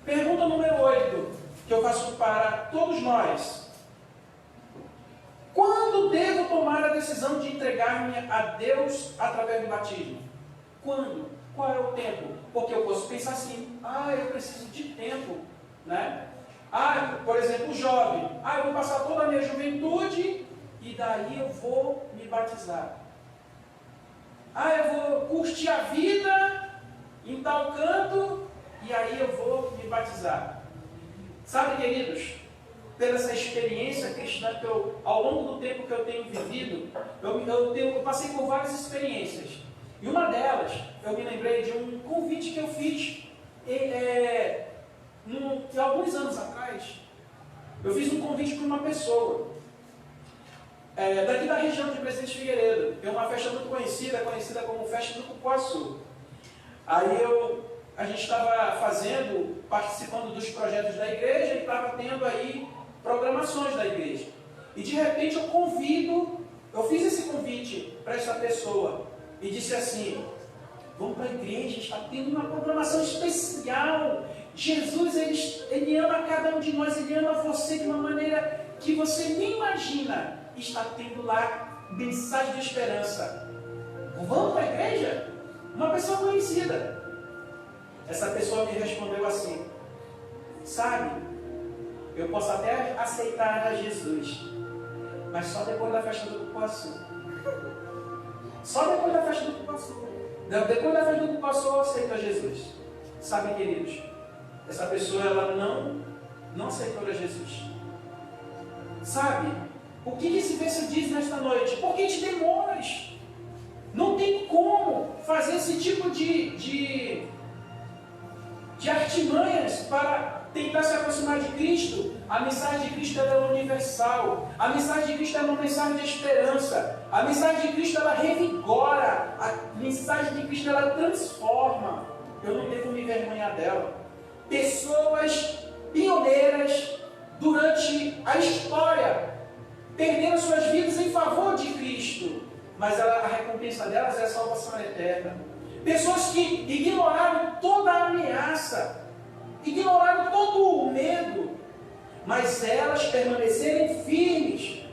Pergunta número 8, que eu faço para todos nós. Quando devo tomar a decisão de entregar-me a Deus através do batismo? Quando? Qual é o tempo? Porque eu posso pensar assim, eu preciso de tempo, né? Por exemplo, o jovem, eu vou passar toda a minha juventude e daí eu vou me batizar. Eu vou curtir a vida em tal canto e aí eu vou me batizar. Sabe, queridos, pela essa experiência cristã que ao longo do tempo que eu tenho vivido, eu passei por várias experiências. E uma delas, eu me lembrei de um convite que eu fiz alguns anos atrás. Eu fiz um convite para uma pessoa daqui da região de Presidente Figueiredo. Tem uma festa muito conhecida como Festa do Cupuaçu. Aí a gente estava participando dos projetos da igreja e estava tendo aí programações da igreja. E de repente eu fiz esse convite para essa pessoa e disse assim: vamos para a igreja, está tendo uma programação especial. Jesus, ele ama cada um de nós, ele ama você de uma maneira que você nem imagina. Está tendo lá mensagem de esperança. Vamos para a igreja? Uma pessoa conhecida. Essa pessoa me respondeu assim: sabe, eu posso até aceitar a Jesus, mas só depois da festa do Cupuaçu. Só depois da festa do Cupuaçu. Depois da festa do Cupuaçu eu aceito a Jesus. Sabe, queridos, essa pessoa ela não aceitou a Jesus. Sabe, o que esse verso diz nesta noite? Por que te demoras? Não tem como fazer esse tipo de artimanhas para tentar se aproximar de Cristo. A mensagem de Cristo ela é universal. A mensagem de Cristo é uma mensagem de esperança. A mensagem de Cristo ela revigora. A mensagem de Cristo ela transforma. Eu não devo me envergonhar dela. Pessoas pioneiras durante a história perderam suas vidas em favor de Cristo, mas a recompensa delas é a salvação eterna. Pessoas que ignoraram toda a ameaça, ignoraram todo o medo, mas elas permaneceram firmes.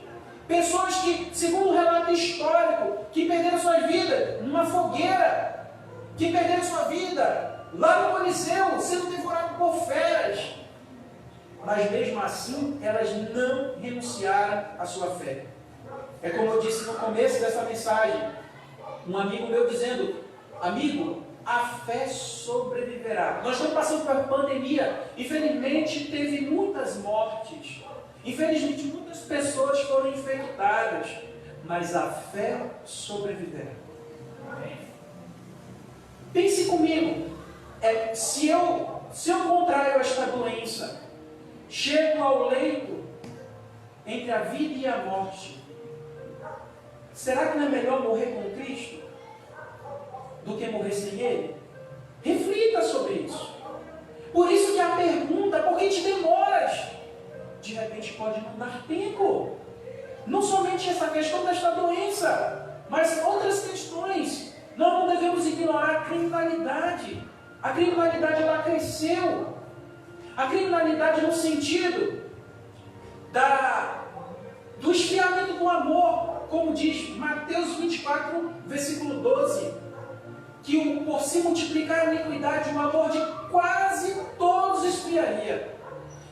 Pessoas que, segundo o relato histórico, que perderam sua vida numa fogueira, que perderam sua vida lá no Coliseu, sendo devorados por feras, mas mesmo assim elas não renunciaram à sua fé. É como eu disse no começo dessa mensagem, um amigo meu dizendo: amigo, a fé sobreviverá. Nós estamos passando por pandemia, infelizmente teve muitas mortes, infelizmente muitas pessoas foram infectadas, mas a fé sobreviverá. Pense comigo, se eu contraio esta doença, chego ao leito entre a vida e a morte, será que não é melhor morrer com Cristo do que morrer sem Ele? Reflita sobre isso. Por isso que a pergunta: por que te demoras? De repente pode não dar tempo. Não somente essa questão desta doença, mas outras questões. Nós não devemos ignorar a criminalidade. A criminalidade ela cresceu. A criminalidade no sentido do esfriamento do amor, como diz Mateus 24, versículo 12, que por se multiplicar a iniquidade, o amor de quase todos esfriaria.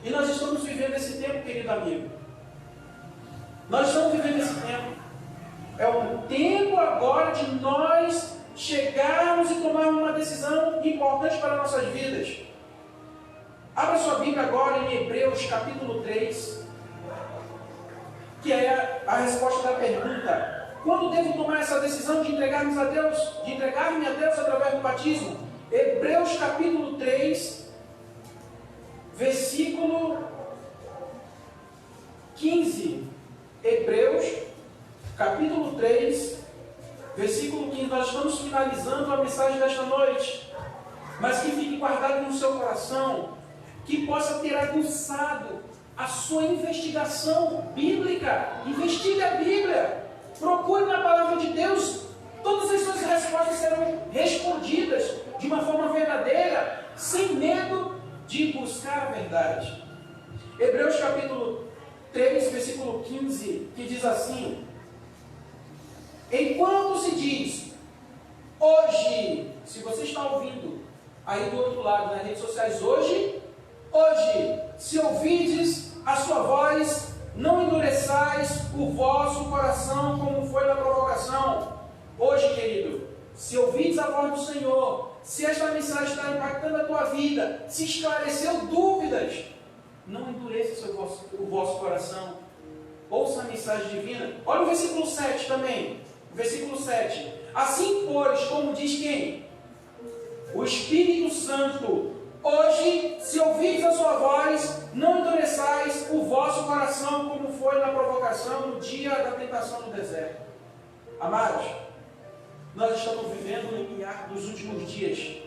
E nós estamos vivendo esse tempo, querido amigo. Nós estamos vivendo esse tempo. É o tempo agora de nós chegarmos e tomarmos uma decisão importante para nossas vidas. Abra sua Bíblia agora em Hebreus capítulo 3, que é a resposta da pergunta: Quando devo tomar essa decisão de entregar-me a Deus através do batismo? Hebreus capítulo 3, versículo 15. Hebreus capítulo 3, versículo 15. Nós estamos finalizando a mensagem desta noite. Mas que fique guardado no seu coração, que possa ter aguçado a sua investigação bíblica. Investigue a Bíblia. Procure na palavra de Deus. Todas as suas respostas serão respondidas de uma forma verdadeira, sem medo de buscar a verdade. Hebreus capítulo 3, versículo 15, que diz assim: enquanto se diz hoje, se você está ouvindo aí do outro lado nas redes sociais, hoje, se ouvides a sua voz, não endureçais o vosso coração como foi na provocação. Hoje, querido, se ouvides a voz do Senhor, se esta mensagem está impactando a tua vida, se esclareceu dúvidas, não endureça o vosso coração. Ouça a mensagem divina. Olha o versículo 7 também. Versículo 7. Assim, pois, como diz quem? O Espírito Santo. Hoje, se ouvides a sua voz, não endureçais o vosso coração como foi na provocação no dia da tentação no deserto. Amados, nós estamos vivendo no limiar dos últimos dias.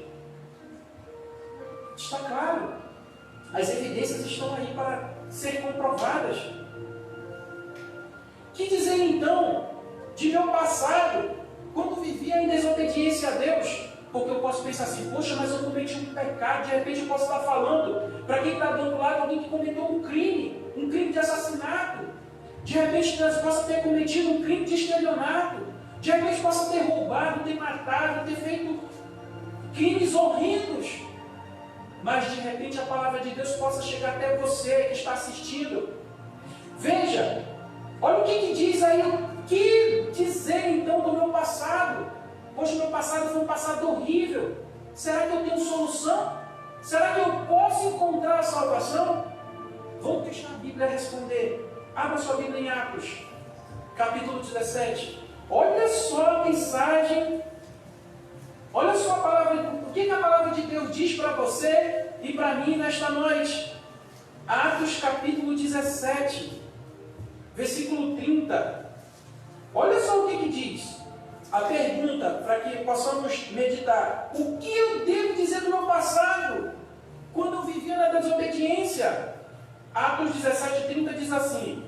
Está claro. As evidências estão aí para serem comprovadas. Que dizer então de meu passado, quando vivia em desobediência a Deus? Porque eu posso pensar assim, poxa, mas eu cometi um pecado, de repente eu posso estar falando para quem está do outro lado, alguém que cometeu um crime de assassinato. De repente nós possa ter cometido um crime de estelionato. De repente possa ter roubado, ter matado, ter feito crimes horrendos. Mas de repente a palavra de Deus possa chegar até você que está assistindo. Veja, olha o que diz aí, o que dizer então do meu passado? Poxa, o meu passado foi um passado horrível. Será que eu tenho solução? Será que eu posso encontrar a salvação? Vamos deixar a Bíblia responder. Abra sua Bíblia em Atos, capítulo 17. Olha só a mensagem. Olha só a palavra. O que a palavra de Deus diz para você e para mim nesta noite? Atos capítulo 17, versículo 30. Olha só o que diz. A pergunta, para que possamos meditar: o que eu devo dizer do meu passado, quando eu vivia na desobediência? Atos 17:30 diz assim: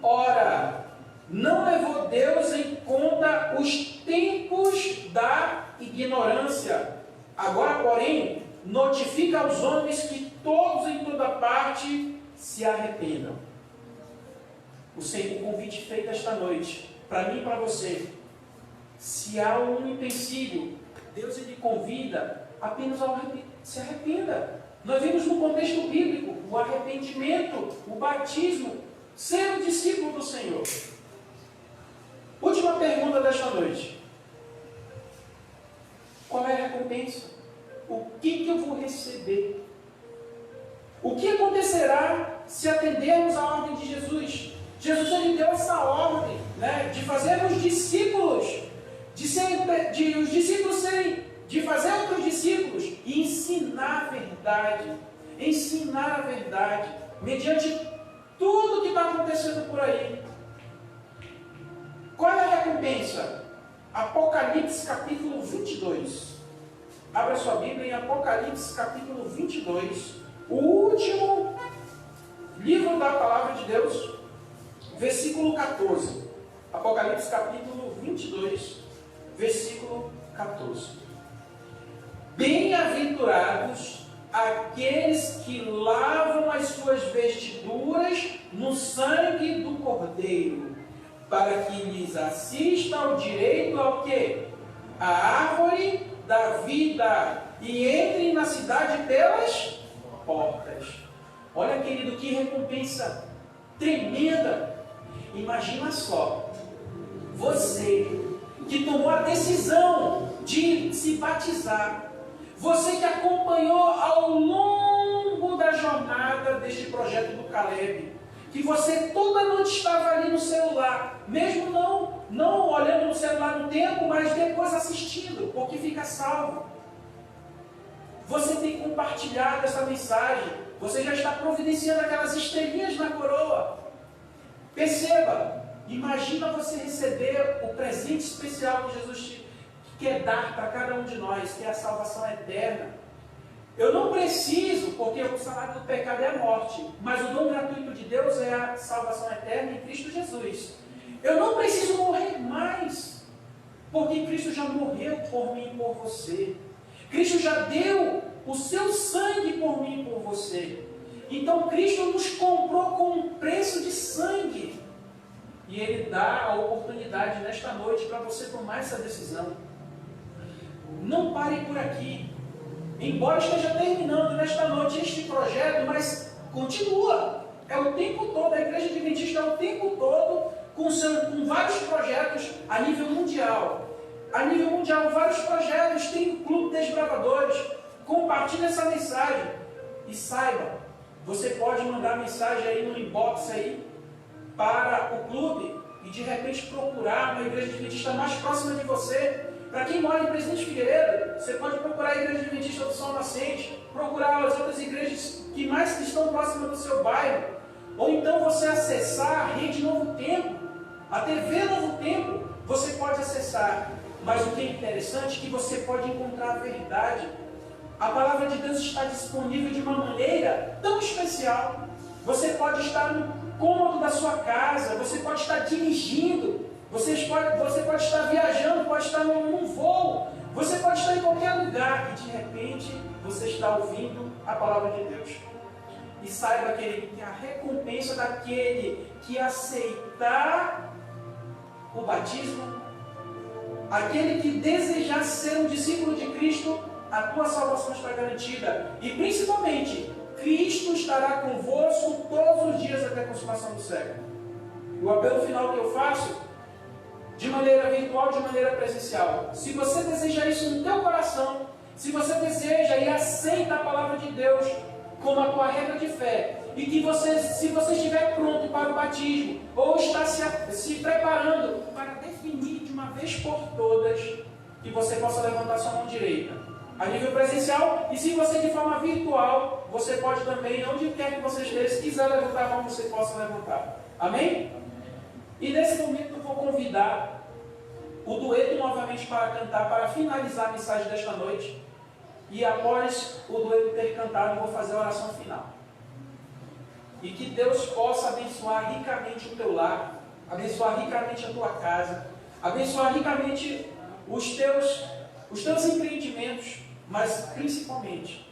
ora, não levou Deus em conta os tempos da ignorância. Agora, porém, notifica aos homens que todos em toda parte se arrependam. O convite feito esta noite, para mim e para você. Se há um empecilho, Deus ele convida apenas ao se arrependa. Nós vimos no contexto bíblico o arrependimento, o batismo, ser um discípulo do Senhor. Última pergunta desta noite. Qual é a recompensa? O que eu vou receber? O que acontecerá se atendermos à ordem de Jesus? Jesus ele deu essa ordem, de fazermos discípulos. Os discípulos de fazer outros discípulos e ensinar a verdade, mediante tudo que está acontecendo por aí. Qual é a recompensa? Apocalipse capítulo 22. Abra sua Bíblia em Apocalipse capítulo 22, o último livro da palavra de Deus, versículo 14. Apocalipse capítulo 22, versículo 14. Bem-aventurados aqueles que lavam as suas vestiduras no sangue do Cordeiro, para que lhes assista o direito ao quê? A árvore da vida, e entrem na cidade pelas portas. Olha, querido, que recompensa tremenda. Imagina só, você que tomou a decisão de se batizar, você que acompanhou ao longo da jornada deste projeto do Caleb, que você toda noite estava ali no celular, mesmo não olhando no celular no tempo, mas depois assistindo, porque fica salvo. Você tem compartilhado essa mensagem, você já está providenciando aquelas estrelinhas na coroa. Perceba, imagina você receber o presente especial que Jesus quer dar para cada um de nós, que é a salvação eterna. Eu não preciso, porque o salário do pecado é a morte, mas o dom gratuito de Deus é a salvação eterna em Cristo Jesus. Eu não preciso morrer mais, porque Cristo já morreu por mim e por você. Cristo já deu o seu sangue por mim e por você. Então Cristo nos comprou com um preço de sangue. E Ele dá a oportunidade nesta noite para você tomar essa decisão. Não pare por aqui. Embora esteja terminando nesta noite este projeto, mas continua. É o tempo todo, a Igreja Adventista é o tempo todo com vários projetos a nível mundial. A nível mundial, vários projetos, tem o Clube Desbravadores. Compartilhe essa mensagem. E saiba, você pode mandar mensagem aí no inbox aí para o clube e de repente procurar uma Igreja Adventista mais próxima de você. Para quem mora em Presidente Figueiredo, você pode procurar a Igreja Adventista do Sol Nascente, procurar as outras igrejas que mais estão próximas do seu bairro, ou então você acessar a Rede Novo Tempo, a TV Novo Tempo, você pode acessar. Mas o que é interessante é que você pode encontrar a verdade. A palavra de Deus está disponível de uma maneira tão especial. Você pode estar no cômodo da sua casa, você pode estar dirigindo, você pode estar viajando, pode estar num voo, você pode estar em qualquer lugar e de repente você está ouvindo a palavra de Deus. E saiba que a recompensa daquele que aceitar o batismo, aquele que desejar ser um discípulo de Cristo, a tua salvação está garantida. E principalmente, Cristo estará convosco todos os dias até a consumação do século. O apelo final que eu faço, de maneira virtual, de maneira presencial. Se você deseja isso no teu coração, se você deseja e aceita a palavra de Deus como a tua regra de fé, e que se você estiver pronto para o batismo, ou está se preparando para definir de uma vez por todas, que você possa levantar sua mão direita a nível presencial, e se você de forma virtual, você pode também, onde quer que você esteja, se quiser levantar a mão, você possa levantar. Amém? E nesse momento eu vou convidar o dueto novamente para cantar, para finalizar a mensagem desta noite. E após o dueto ter cantado, eu vou fazer a oração final. E que Deus possa abençoar ricamente o teu lar, abençoar ricamente a tua casa, abençoar ricamente os teus empreendimentos, mas principalmente,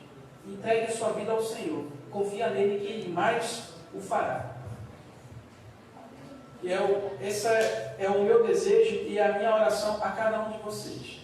entregue a sua vida ao Senhor. Confia nele que Ele mais o fará. E esse é o meu desejo e a minha oração a cada um de vocês.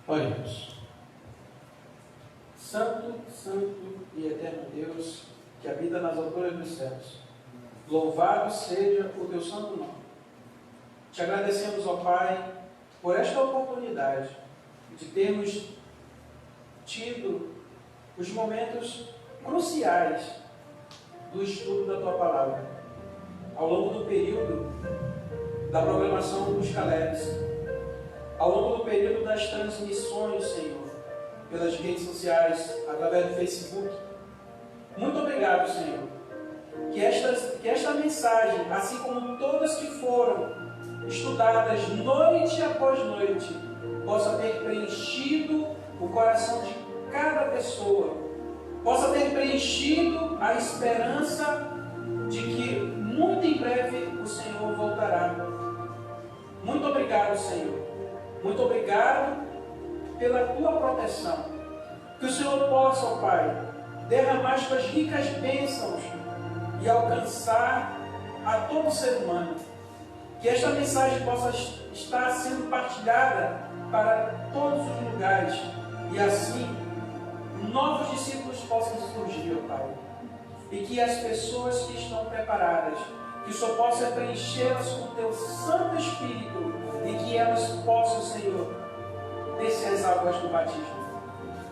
Oremos. Santo, santo e eterno Deus, que habita nas alturas dos céus, louvado seja o teu santo nome. Te agradecemos, ó Pai, por esta oportunidade de termos tido os momentos cruciais do estudo da Tua Palavra, ao longo do período da programação dos Calebs, ao longo do período das transmissões, Senhor, pelas redes sociais, através do Facebook. Muito obrigado, Senhor, que esta mensagem, assim como todas que foram estudadas noite após noite, possa ter preenchido o coração de cada pessoa, possa ter preenchido a esperança de que muito em breve o Senhor voltará. Muito obrigado, Senhor. Muito obrigado pela Tua proteção. Que o Senhor possa, ó Pai, derramar as Tuas ricas bênçãos e alcançar a todo ser humano. Que esta mensagem possa estar sendo partilhada para todos os lugares e assim novos discípulos possam surgir, ó Pai. E que as pessoas que estão preparadas, que o Senhor possa preenchê-las com o Teu Santo Espírito e que elas possam, Senhor, descer as águas do batismo.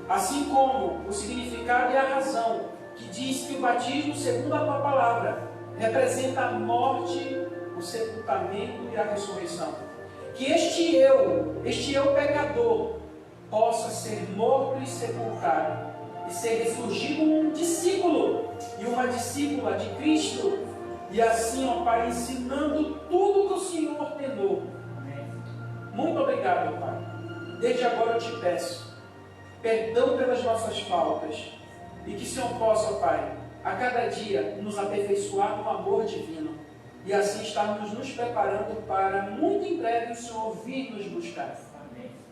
Assim como o significado e a razão que diz que o batismo, segundo a Tua Palavra, representa a morte, o sepultamento e a ressurreição. Que este eu pecador, possa ser morto e sepultado e ser ressurgido um discípulo e uma discípula de Cristo, e assim, ó Pai, ensinando tudo que o Senhor ordenou. Muito obrigado, ó Pai. Desde agora eu te peço perdão pelas nossas faltas e que o Senhor possa, ó Pai, a cada dia nos aperfeiçoar no amor divino e assim estarmos nos preparando para muito em breve o Senhor vir nos buscar.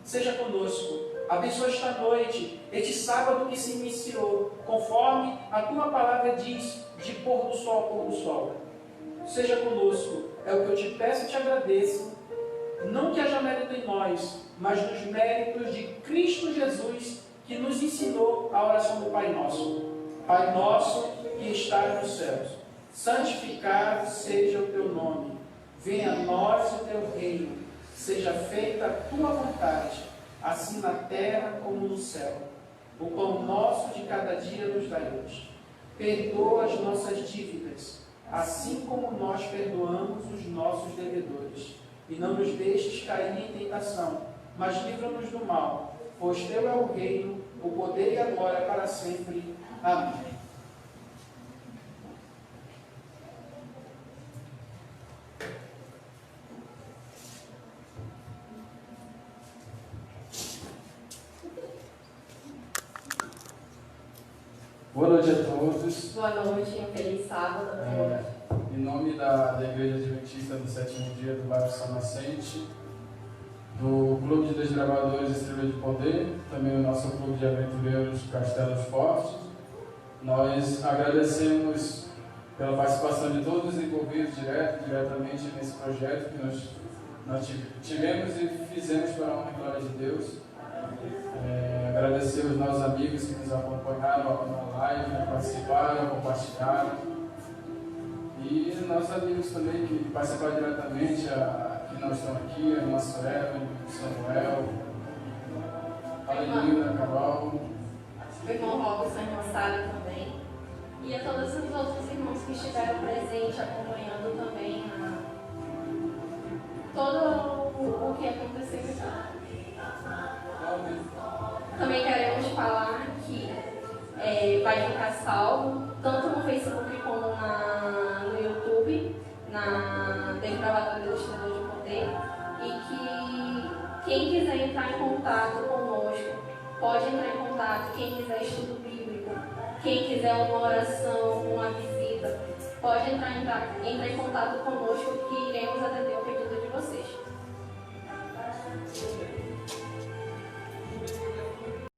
Seja conosco, abençoa esta noite, este sábado que se iniciou, conforme a Tua Palavra diz, de pôr do sol a pôr do sol. Seja conosco, é o que eu te peço e te agradeço, não que haja mérito em nós, mas nos méritos de Cristo Jesus, que nos ensinou a oração do Pai Nosso. Pai nosso que estás nos céus, santificado seja o Teu nome, venha a nós o Teu reino, seja feita a Tua vontade, assim na terra como no céu. O pão nosso de cada dia nos dai hoje. Perdoa as nossas dívidas, assim como nós perdoamos os nossos devedores. E não nos deixes cair em tentação, mas livra-nos do mal, pois Teu é o reino, o poder e a glória para sempre. Amém. Boa noite a todos. Boa noite, um feliz sábado a todos. Em nome da Igreja Adventista do Sétimo Dia do bairro São Nascente, do Clube de Desbravadores Estrela de Poder, também o nosso Clube de Aventureiros Castelos Fortes, nós agradecemos pela participação de todos os envolvidos diretamente nesse projeto que nós tivemos e fizemos para a honra e glória de Deus. Agradecer os nossos amigos que nos acompanharam na live, participaram, compartilharam, e nossos amigos também que participaram diretamente, que não estão aqui, a nossa Evan, o Samuel, a Lenilda, a Carol, o irmão Robson, a irmã Sara também, e a todos os outros irmãos que estiveram presentes, acompanhando também todo o que aconteceu. Também queremos falar que vai ficar salvo, tanto no Facebook como no YouTube, na Desbravadora do Estrela de Poder, e que quem quiser entrar em contato conosco, pode entrar em contato, quem quiser estudo bíblico, quem quiser uma oração, uma visita, pode entrar em contato conosco, que iremos atender o pedido de vocês.